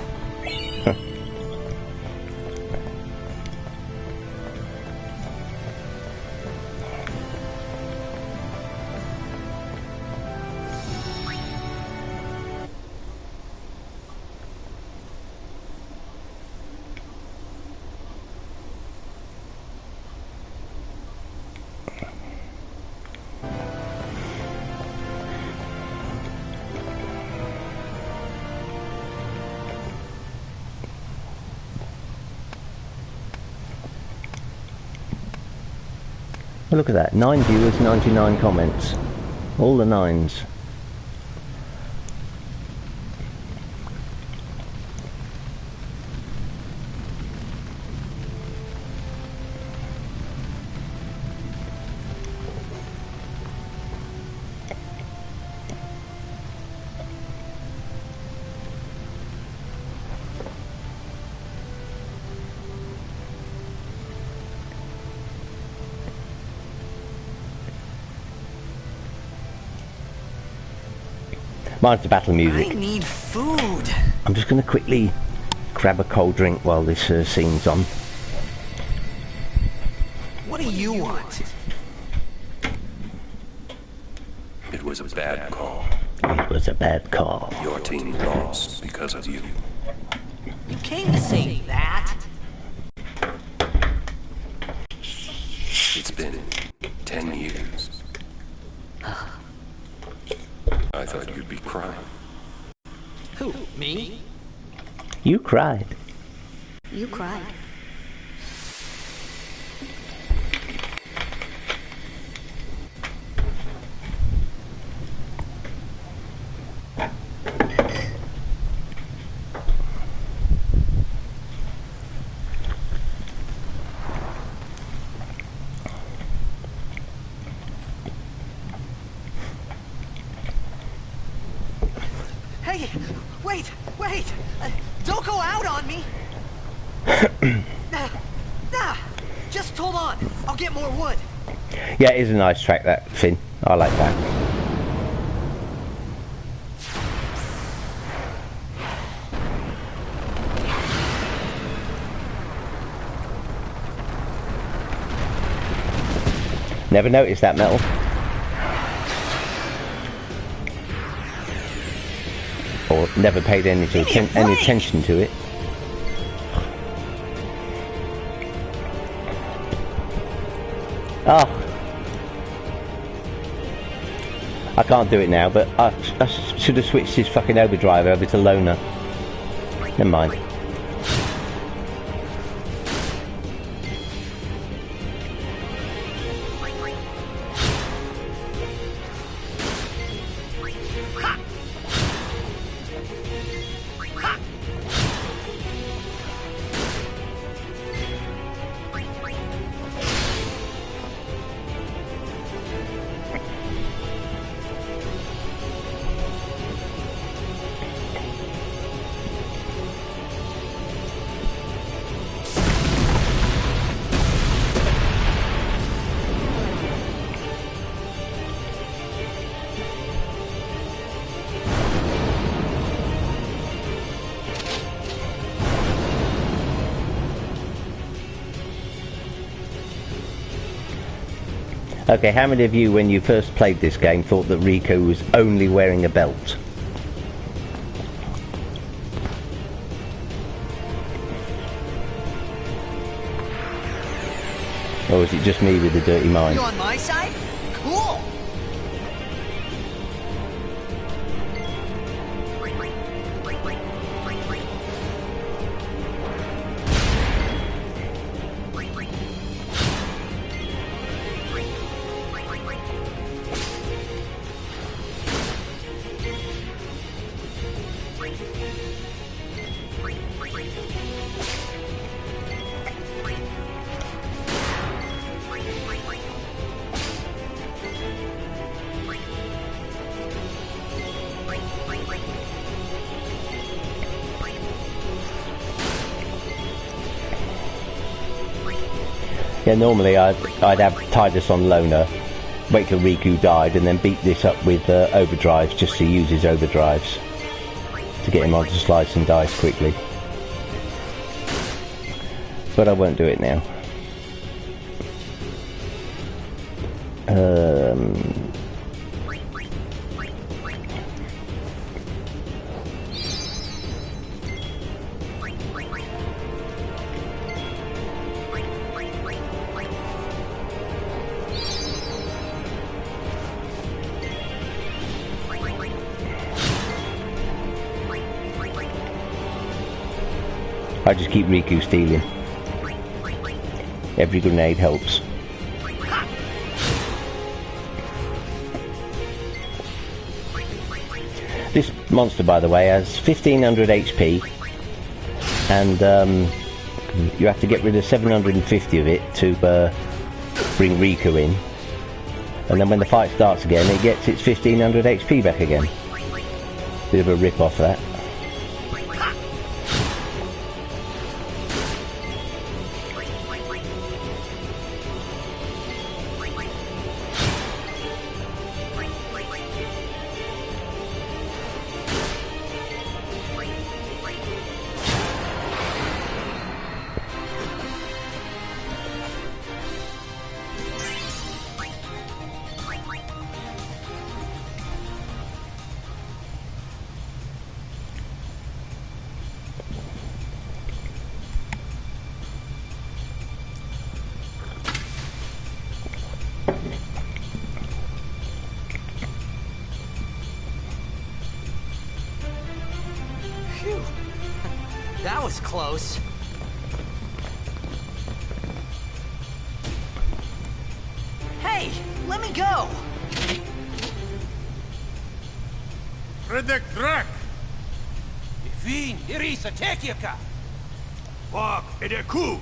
S1: Look at that, 9 viewers, 99 comments. All the 9s. Mine's the battle music.
S2: I need food.
S1: I'm just going to quickly grab a cold drink while this scene's on.
S2: What do you want?
S4: It was a bad call.
S1: It was a bad call.
S4: Your team lost because of you.
S2: You came to say that?
S4: It's been 10 years. I thought you'd be crying.
S2: Who, me?
S1: You cried.
S3: You cried.
S2: Hey, wait! Don't go out on me! Just hold on. I'll get more wood.
S1: Yeah, it is a nice track, that, Finn. I like that. Never noticed that metal. Or never paid any attention to it. Oh, I can't do it now, but I should have switched his fucking overdrive over to loner. Never mind. Okay, how many of you, when you first played this game, thought that Rico was only wearing a belt? Or is it just me with the dirty mind?
S2: You on my side? Cool!
S1: Yeah, normally I'd have tied this on loner, wait till Riku died, and then beat this up with overdrives just to use his overdrives to get him onto slice and dice quickly. But I won't do it now. I just keep Riku stealing. Every grenade helps. This monster, by the way, has 1500 HP, and you have to get rid of 750 of it to bring Riku in. And then when the fight starts again, it gets its 1500 HP back again. Bit of a rip-off that.
S2: Phew. That was close. Hey, let me go!
S5: Redek Drak! Ifin, Irisa, Tekiaka! Wak, Edeku!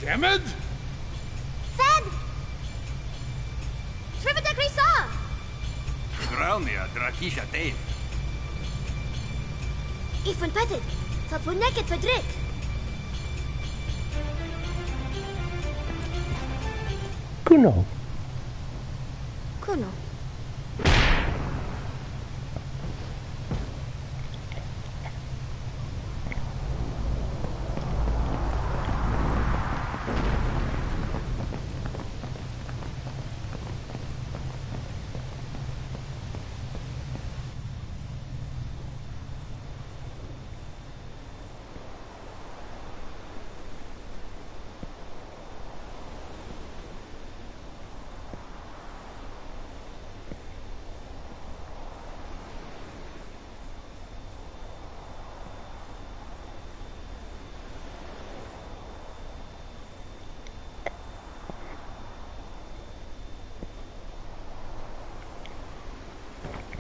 S5: Kemed?
S3: Fed! Trivida Grisa!
S5: Graunia, Drakisha Dave.
S3: Ifan Petted. Fapuneket Fedrik.
S1: Kuno.
S3: Kuno.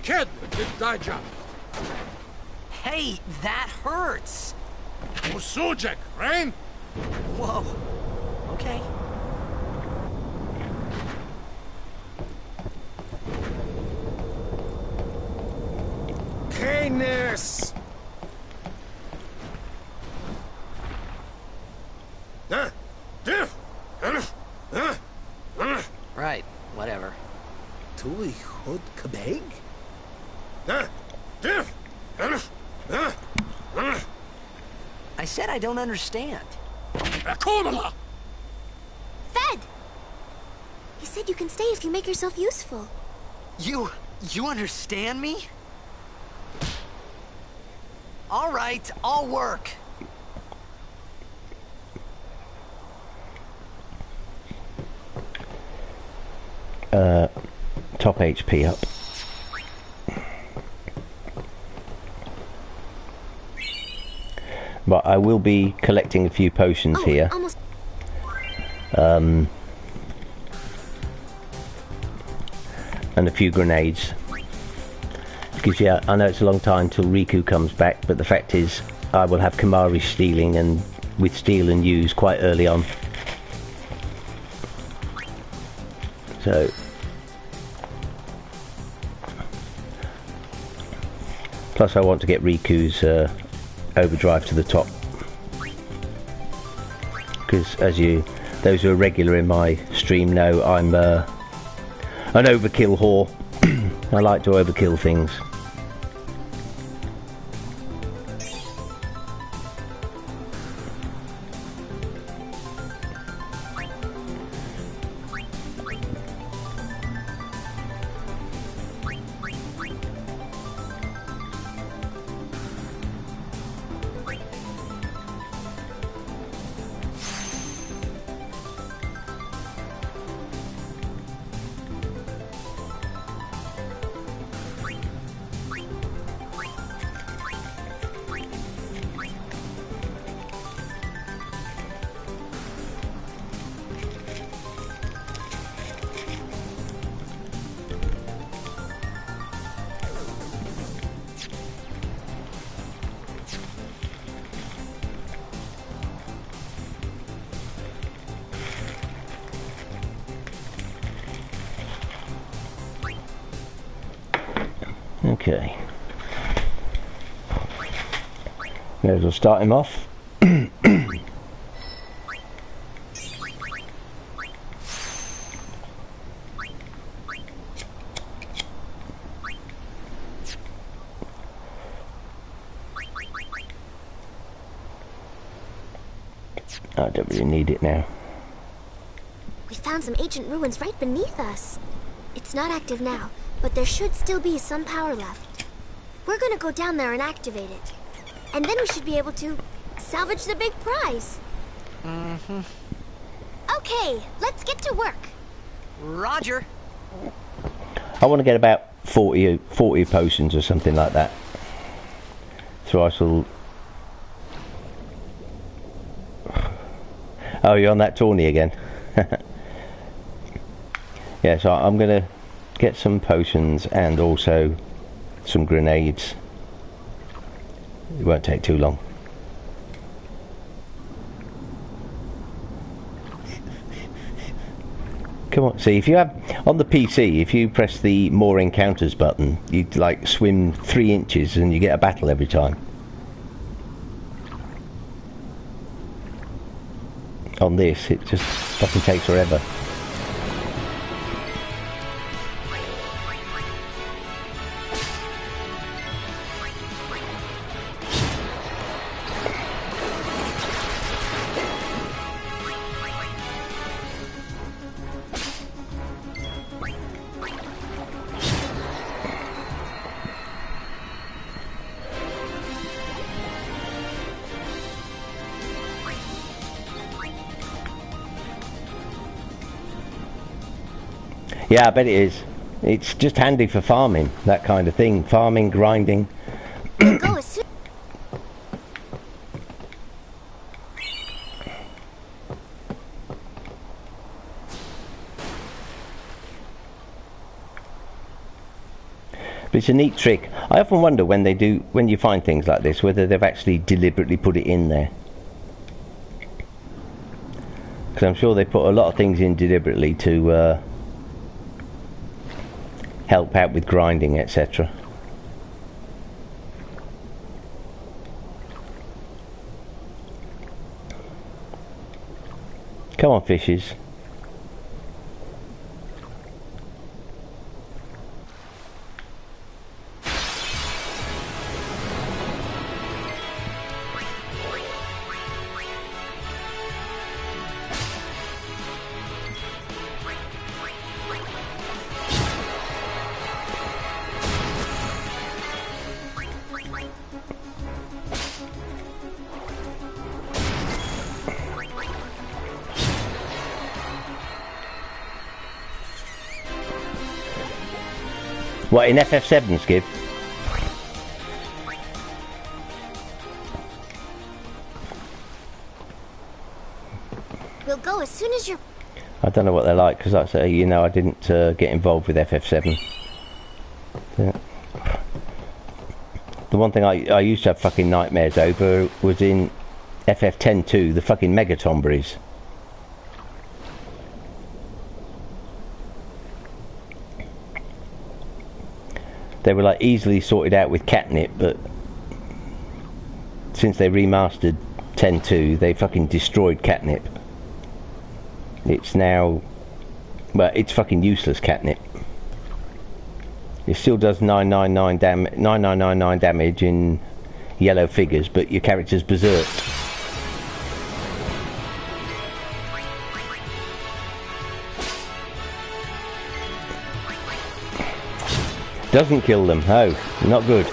S5: Kid, did Daija.
S2: Hey, that hurts!
S5: Musujek, Rain?
S2: Whoa. Okay.
S5: Canis!
S2: Right, whatever.
S6: Tuli Hood Kabeg?
S2: I said I don't understand.
S5: Akomala!
S3: Fed! He said you can stay if you make yourself useful.
S2: You understand me? All right, I'll work.
S1: Top HP up. But I will be collecting a few potions here.
S3: Almost.
S1: And a few grenades. Because yeah, I know it's a long time till Riku comes back, but the fact is I will have Kamari stealing and with steal and use quite early on. So plus I want to get Riku's overdrive to the top. because those who are regular in my stream know I'm an overkill whore. I like to overkill things. Okay. May as well start him off. I don't really need it now.
S3: We found some ancient ruins right beneath us. It's not active now, but there should still be some power left. We're gonna go down there and activate it. And then we should be able to salvage the big prize.
S2: Mm-hmm.
S3: Okay, let's get to work.
S2: Roger.
S1: I want to get about 40 potions or something like that. So I shall... Oh, you're on that tawny again. Yeah, so I'm going to get some potions and also some grenades. It won't take too long. Come on, see, if you have, on the PC, if you press the more encounters button, you like swim 3 inches and you get a battle every time. On this, it just fucking takes forever. Yeah, I bet it is. It's just handy for farming, that kind of thing. Farming, grinding.
S3: Go as soon.
S1: But it's a neat trick. I often wonder when you find things like this, whether they've actually deliberately put it in there. Because I'm sure they put a lot of things in deliberately to help out with grinding, etc. Come on, fishes. What, in FF7, Skip?
S3: We'll go as soon as you're...
S1: I don't know what they're like, because like I say, you know, I didn't get involved with FF7. Yeah. The one thing I used to have fucking nightmares over was in FF10 too, the fucking Megatomberies. They were like easily sorted out with catnip, but since they remastered 10.2, they fucking destroyed catnip. It's now... Well, it's fucking useless catnip. It still does 9999 damage in yellow figures, but your character's berserked. Doesn't kill them. Oh, not good.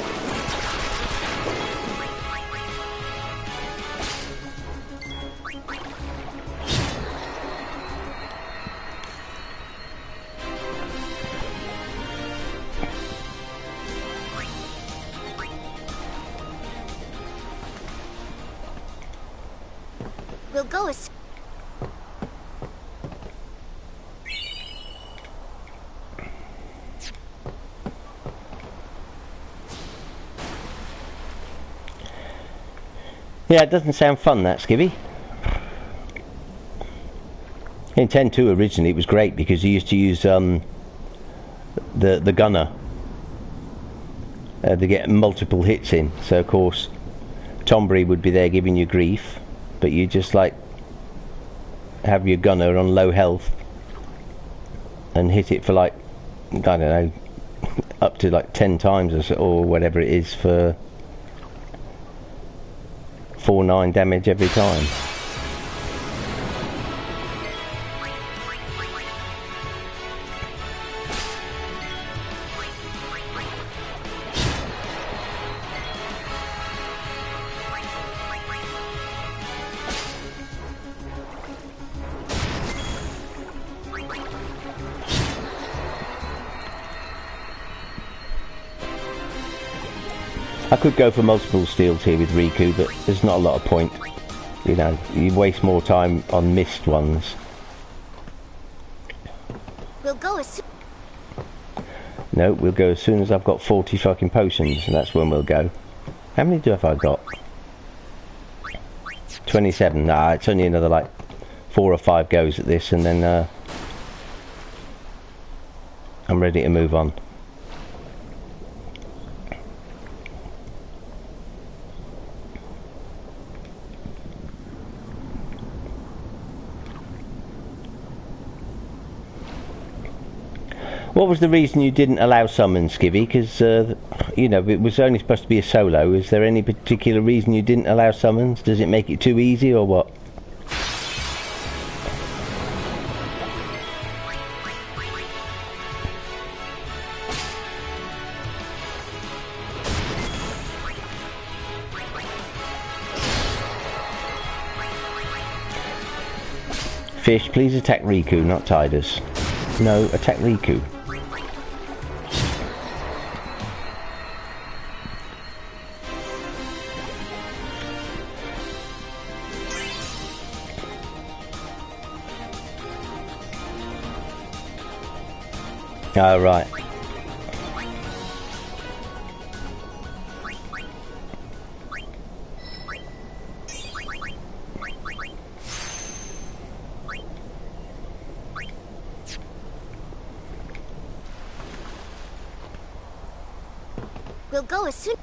S3: We'll go as...
S1: Yeah, it doesn't sound fun, that, Skivvy. In 10.2 originally it was great because you used to use the gunner to get multiple hits in. So of course Tombury would be there giving you grief, but you just like have your gunner on low health and hit it for like, I don't know, up to like 10 times or, so, or whatever it is for 4-9 damage every time. I could go for multiple steals here with Riku, but there's not a lot of point. You know, you waste more time on missed ones.
S3: We'll go as soon...
S1: No, we'll go as soon as I've got 40 fucking potions, and that's when we'll go. How many have I got? 27. Nah, it's only another like 4 or 5 goes at this, and then I'm ready to move on. What was the reason you didn't allow summons, Skivvy? Because, you know, it was only supposed to be a solo. Is there any particular reason you didn't allow summons? Does it make it too easy or what? Fish, please attack Riku, not Tidus. No, attack Riku. Oh, right.
S3: We'll go as soon...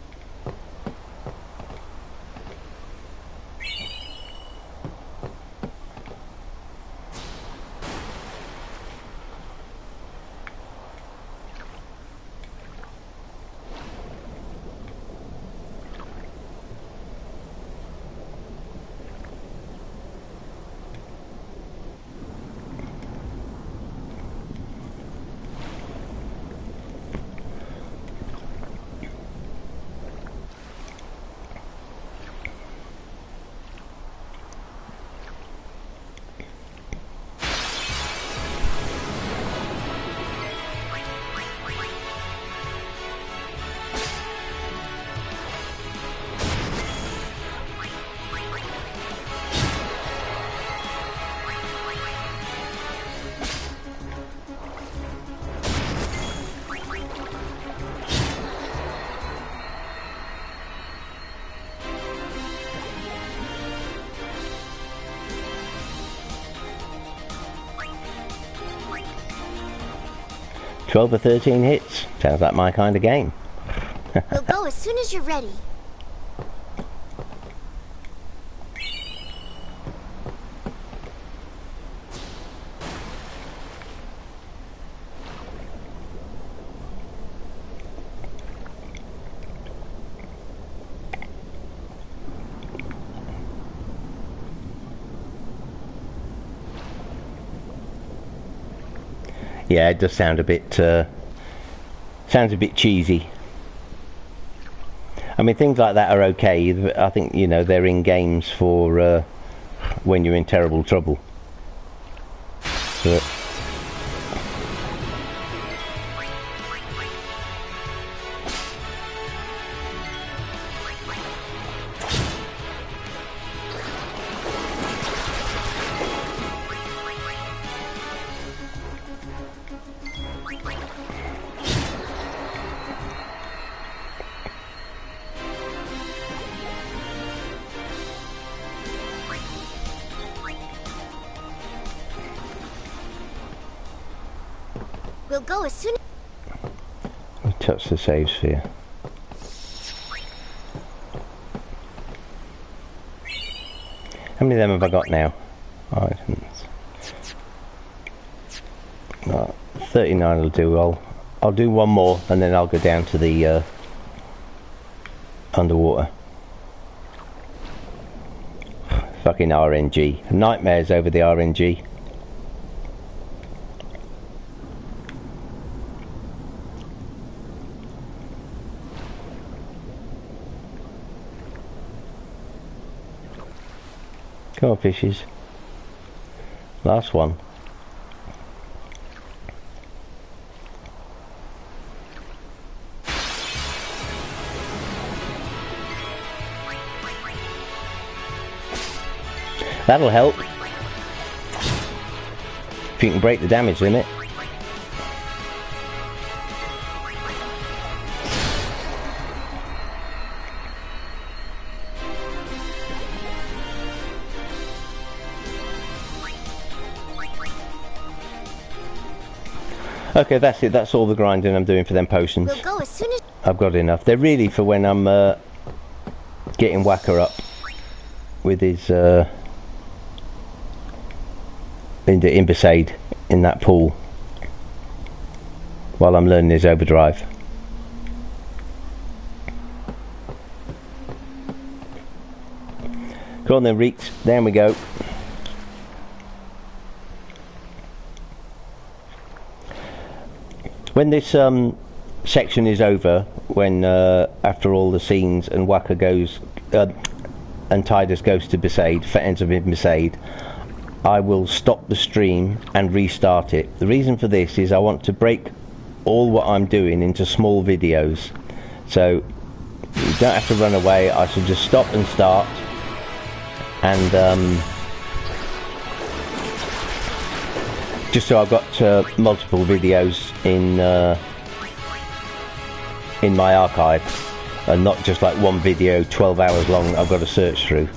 S1: $12 or 13 hits. Sounds like my kind of game.
S3: We'll go as soon as you're ready.
S1: Yeah, it does sound a bit cheesy. I mean, things like that are okay. I think, you know, they're in games for when you're in terrible trouble. But
S3: We'll go as soon
S1: we touch the save sphere. How many of them have I got now? Items. 39 will do. I'll do one more and then I'll go down to the underwater. Fucking RNG. Nightmares over the RNG. Come on, fishes. Last one. That'll help. If you can break the damage limit. Okay, that's it. That's all the grinding I'm doing for them potions.
S3: we'll go as soon as
S1: I've got enough. They're really for when I'm getting Whacker up with his in Besaid in that pool while I'm learning his overdrive. Go on then, Reeks. There we go. When this section is over, when after all the scenes and Whacker goes and Tidus goes to Besaid, ends up in Besaid, I will stop the stream and restart it. The reason for this is I want to break all what I'm doing into small videos, so you don't have to run away. I shall just stop and start, and just so I've got multiple videos in my archive, and not just like one video 12 hours long I've got to search through.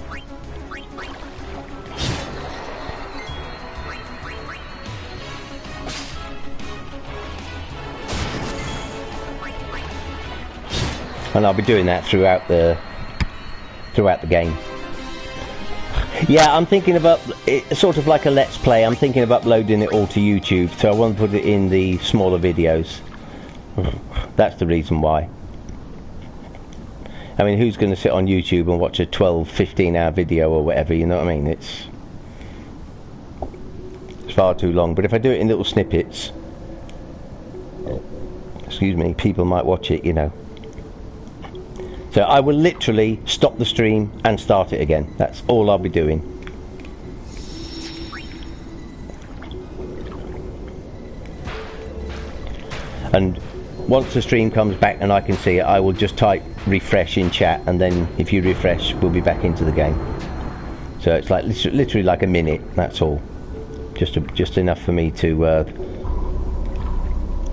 S1: And I'll be doing that throughout the game. Yeah, I'm thinking about it, sort of like a let's play. I'm thinking of uploading it all to YouTube, so I want to put it in the smaller videos. That's the reason why. I mean, who's going to sit on YouTube and watch a 12-15 hour video or whatever, you know what I mean? It's far too long. But if I do it in little snippets, excuse me, people might watch it, you know. So I will literally stop the stream and start it again. That's all I'll be doing. And once the stream comes back and I can see it, I will just type refresh in chat, and then if you refresh, we'll be back into the game. So it's like literally like a minute. That's all. Just enough for me to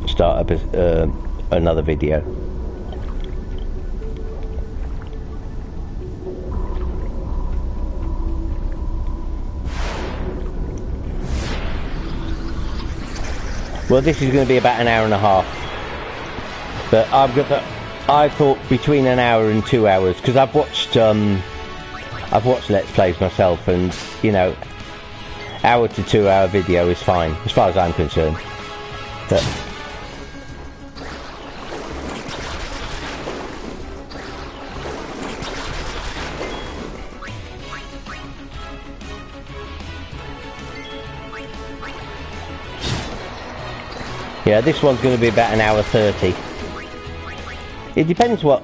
S1: start up another video. Well, this is going to be about an hour and a half, but I thought between an hour and 2 hours, because I've watched Let's Plays myself, and you know, hour to 2 hour video is fine as far as I'm concerned. But Yeah, this one's going to be about an hour 30. It depends what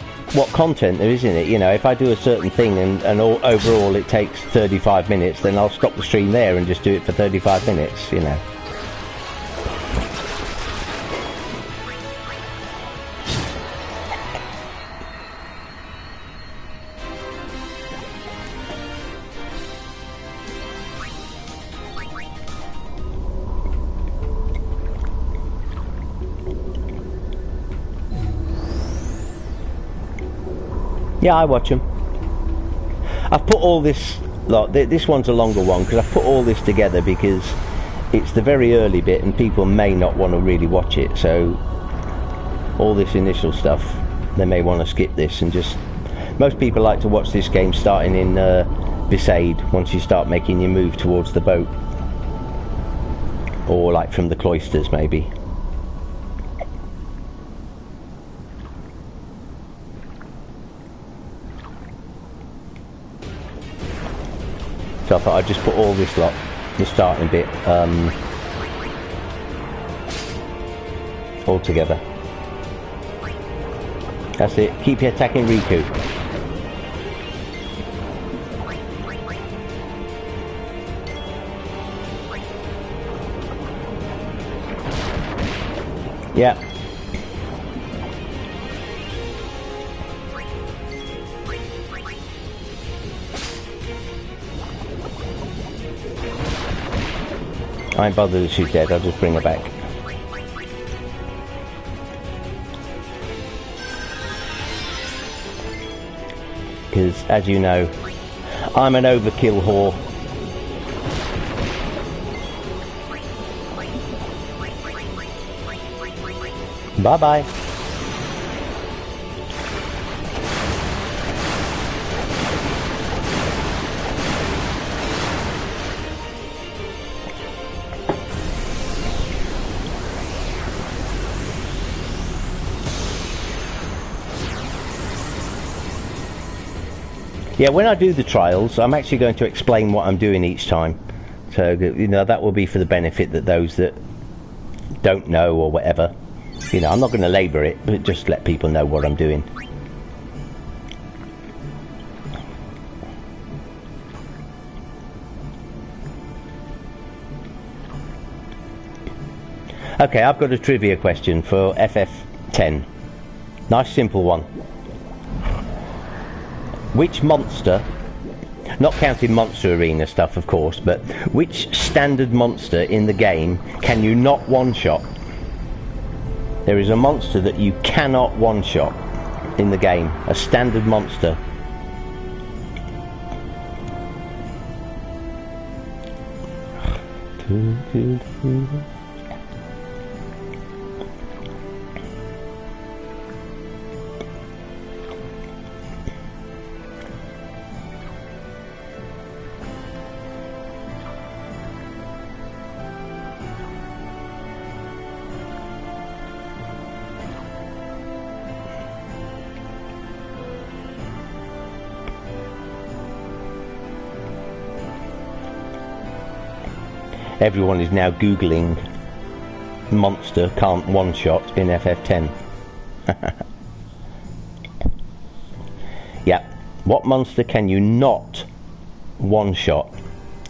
S1: content there is in it. You know, if I do a certain thing and overall it takes 35 minutes, then I'll stop the stream there and just do it for 35 minutes, you know. Yeah, I watch them. I've put all this, like, this one's a longer one because I've put all this together because it's the very early bit and people may not want to really watch it, so all this initial stuff, they may want to skip this and just... Most people like to watch this game starting in Besaid, once you start making your move towards the boat. Or like from the cloisters maybe. So I thought I'd just put all this lot, the starting bit, all together. That's it. Keep your attacking Riku. Yeah. I ain't bothered if she's dead, I'll just bring her back. Because, as you know, I'm an overkill whore. Bye-bye. Yeah, when I do the trials, I'm actually going to explain what I'm doing each time. So, you know, that will be for the benefit that those that don't know or whatever. You know, I'm not going to labour it, but just let people know what I'm doing. Okay, I've got a trivia question for FF10. Nice simple one. Which monster, not counting Monster Arena stuff of course, but which standard monster in the game can you not one-shot? There is a monster that you cannot one-shot in the game, a standard monster. Everyone is now googling monster can't one-shot in FF10. Yeah, what monster can you not one-shot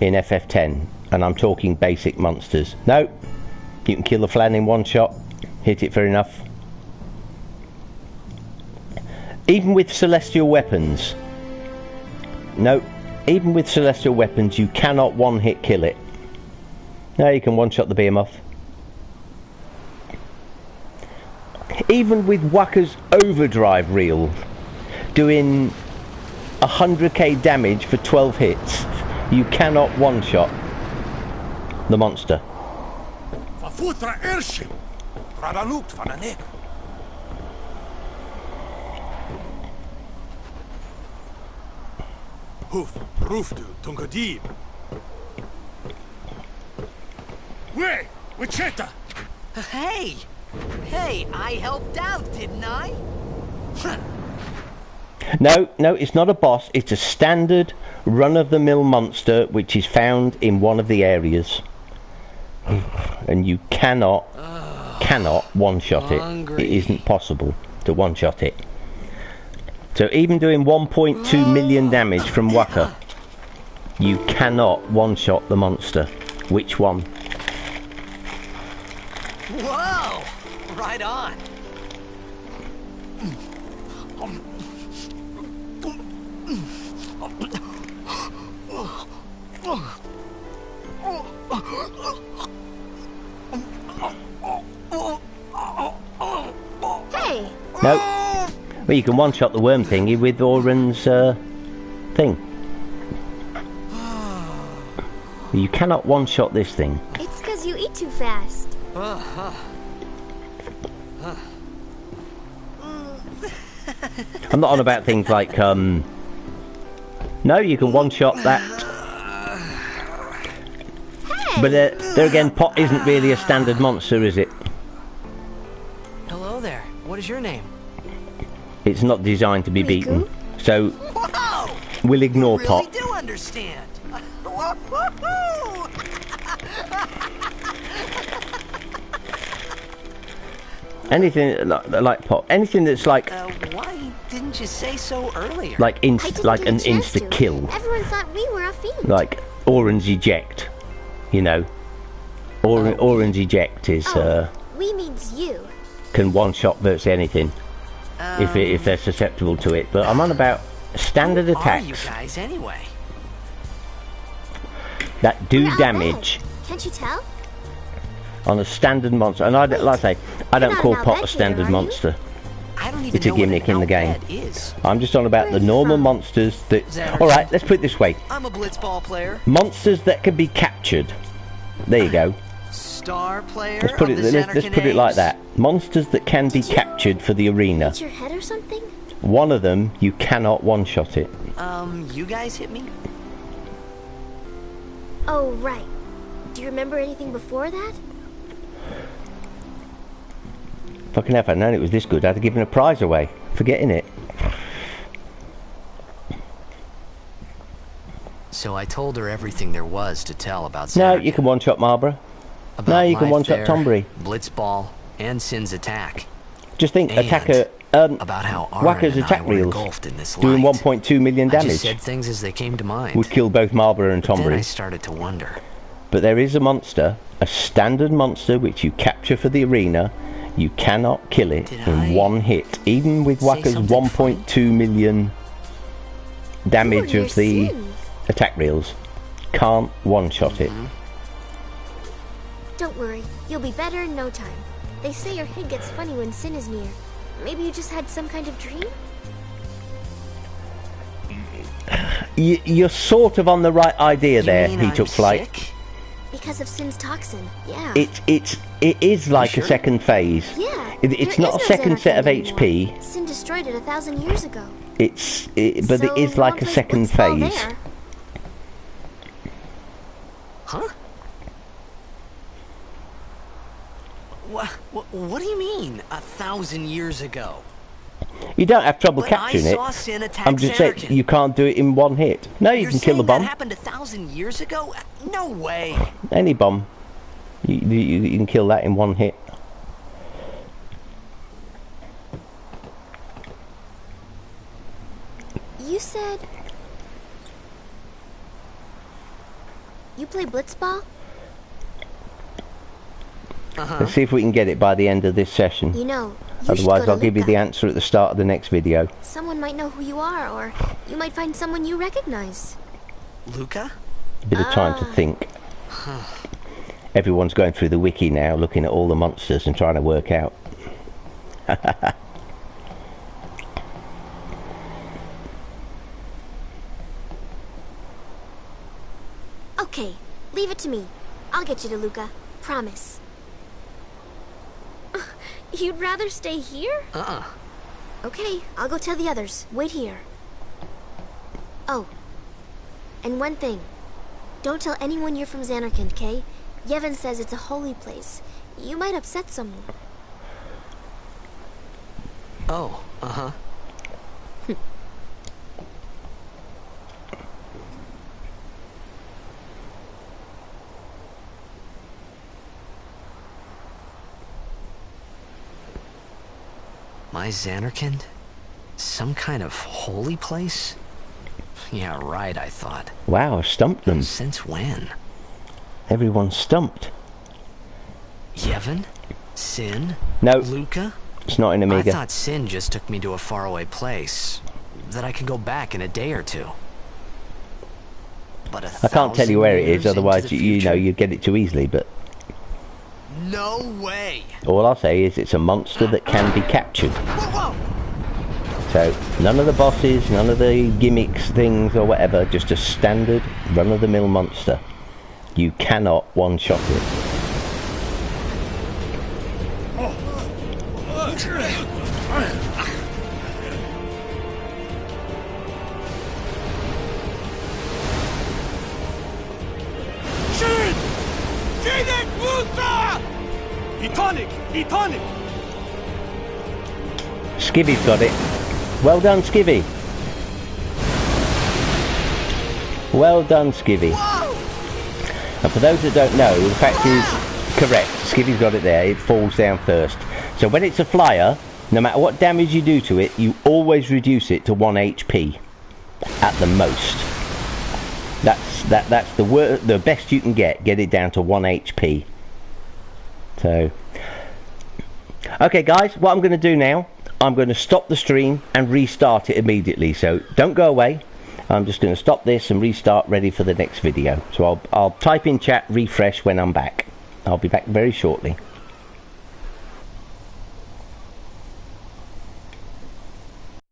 S1: in FF10? And I'm talking basic monsters. No, you can kill a flan in one shot, hit it fair enough. Even with celestial weapons. No, even with celestial weapons you cannot one-hit kill it. No, you can one-shot the behemoth. Even with Wakka's overdrive reel, doing 100k damage for 12 hits, you cannot one-shot the monster.
S5: Wait, Wichita!
S2: Hey! Hey, I helped out, didn't I?
S1: No, it's not a boss. It's a standard run-of-the-mill monster which is found in one of the areas. And you cannot cannot one-shot it.
S2: Hungry.
S1: It isn't possible to one-shot it. So even doing 1.2 million damage from Waka, you cannot one-shot the monster. Which one?
S2: Whoa! Right on.
S3: Hey!
S1: No. Well, you can one-shot the worm thingy with Oren's thing. You cannot one-shot this thing.
S3: It's because you eat too fast.
S1: I'm not on about things like, no, you can one-shot that.
S3: Hey!
S1: But there again, Pot isn't really a standard monster, is it?
S2: Hello there. What is your name?
S1: It's not designed to be
S3: Riku?
S1: beaten. So,
S2: Whoa!
S1: we'll ignore
S2: You
S1: Pot.
S2: really do understand.
S1: Anything like Pot, anything that's like
S2: Why didn't you say so earlier?
S1: like
S3: I didn't
S1: like
S3: get a
S1: an
S3: chance
S1: insta
S3: to.
S1: kill,
S3: Everyone thought we were a fiend.
S1: like Oren's eject. You know, Oren's eject is
S3: We means you.
S1: can one shot virtually anything if they're susceptible to it. But I'm on about standard
S2: Who are you
S1: attacks
S2: guys anyway?
S1: that do
S3: We're out
S1: damage
S3: bed. Can't you tell?
S1: on a standard monster. And like I say, I don't
S3: not
S1: call
S3: an
S1: Pot
S3: Outbed
S1: a standard
S3: player, are you?
S1: monster.
S2: I don't even
S1: It's a
S2: know what an
S1: gimmick in the game.
S2: Outbed is.
S1: I'm just on about
S3: Where
S1: the
S3: are you
S1: normal
S3: from?
S1: monsters that.
S2: Zanarkand.
S1: All right, let's put it this way:
S2: I'm a blitzball player,
S1: monsters that can be captured. There you go.
S2: star player.
S1: Let's put it.
S2: of the
S1: Let's
S2: Zanarkand
S1: put it like
S2: Apes.
S1: that. Monsters that can be
S3: Did you
S1: captured for the arena.
S3: Hit your head or something?
S1: One of them, you cannot one-shot it.
S2: You guys hit me?
S3: Oh, right. Do you remember anything before that?
S1: Fucking hell, if I'd known it was this good, I'd have given a prize away. Forgetting it.
S2: So I told her everything there was to tell about
S1: No,
S2: Zanarkand.
S1: you can one-shot Marlborough.
S2: About
S1: No, you can
S2: life
S1: one-shot
S2: there,
S1: Tombury.
S2: Blitzball, and Sin's attack.
S1: Just think,
S2: And
S1: attacker.
S2: About how Aaron
S1: Whacker's
S2: and
S1: attack
S2: I were
S1: reels
S2: engulfed in this
S1: doing
S2: light.
S1: 1.2 million
S2: I just
S1: damage
S2: said things as they came to mind.
S1: would kill both Marlborough and
S2: Then I
S1: Tombury.
S2: started to wonder.
S1: But there is a monster, a standard monster which you capture for the arena. You cannot kill it
S2: Did
S1: in
S2: I
S1: one hit, even with
S2: say
S1: Whacker's
S2: something
S1: 1.2 million damage
S3: Who are
S1: of the
S3: your sins?
S1: attack reels. Can't one-shot it.
S3: Don't worry. You'll be better in no time. They say your head gets funny when Sin is near. Maybe you just had some kind of dream?
S1: You're sort of on the right idea there.
S2: You
S1: He
S2: mean
S1: took
S2: I'm
S1: flight.
S2: sick?
S3: Because of Sin's toxin. Yeah.
S1: It is like
S2: sure?
S1: a second phase.
S3: Yeah.
S1: It's
S3: there
S1: not a
S3: is no
S1: second set of
S3: Zanarkand
S1: HP.
S3: anymore. Sin destroyed it 1,000 years ago.
S1: But it
S3: So
S1: is
S3: no
S1: like
S3: one
S1: a
S3: plays
S1: second
S3: blitzball
S1: phase.
S3: there.
S2: Huh? What do you mean, 1,000 years ago?
S1: You don't have trouble
S2: But
S1: capturing
S2: I
S1: it.
S2: saw Sin attack
S1: I'm just saying
S2: Zanarkand.
S1: you can't do it in one hit. No, you
S2: You're
S1: can kill
S2: saying
S1: a bomb.
S2: that happened 1,000 years ago? No way.
S1: Any bomb. You can kill that in one hit.
S3: You said... You play blitzball?
S1: Let's see if we can get it by the end of this session.
S3: You know, you should
S1: Otherwise,
S3: go to
S1: I'll give you
S3: Luca.
S1: the answer at the start of the next video.
S3: Someone might know who you are, or you might find someone you recognize.
S2: Luca?
S1: A bit of time to think. Everyone's going through the wiki now, looking at all the monsters and trying to work out.
S3: Okay, leave it to me. I'll get you to Luca. Promise. You'd rather stay here? Okay, I'll go tell the others. Wait here. Oh, and one thing. Don't tell anyone you're from Zanarkand, okay? Yevon says it's a holy place. You might upset someone.
S2: Oh, uh-huh. My Zanarkand? Some kind of holy place? Yeah, right, I thought.
S1: Wow, I stumped them.
S2: Since when?
S1: Everyone's stumped.
S2: Yevon? Sin?
S1: No.
S2: Luca?
S1: It's not in Amiga.
S2: I thought Sin just took me to a faraway place. That I could go back in a day or two. But
S1: I can't tell you where it is, otherwise you know
S2: future?
S1: you'd get it too easily, but
S2: No way!
S1: all I'll say is it's a monster that can be captured.
S2: Whoa, whoa!
S1: So, none of the bosses, none of the gimmicks, things or whatever, just a standard run-of-the-mill monster. You cannot one-shot it.
S5: Shin! Sinek Musa! Etonic! Etonic!
S1: Skivvy's got it. Well done, Skivvy. Well done, Skivvy. And for those that don't know, the fact is correct. Skivvy's got it there. It falls down first. So when it's a flyer, no matter what damage you do to it, you always reduce it to 1 HP at the most. That's the best you can get. Get it down to 1 HP. So, okay, guys. What I'm going to do now, I'm going to stop the stream and restart it immediately. So don't go away. I'm just going to stop this and restart, ready for the next video. So I'll type in chat refresh when I'm back. I'll be back very shortly.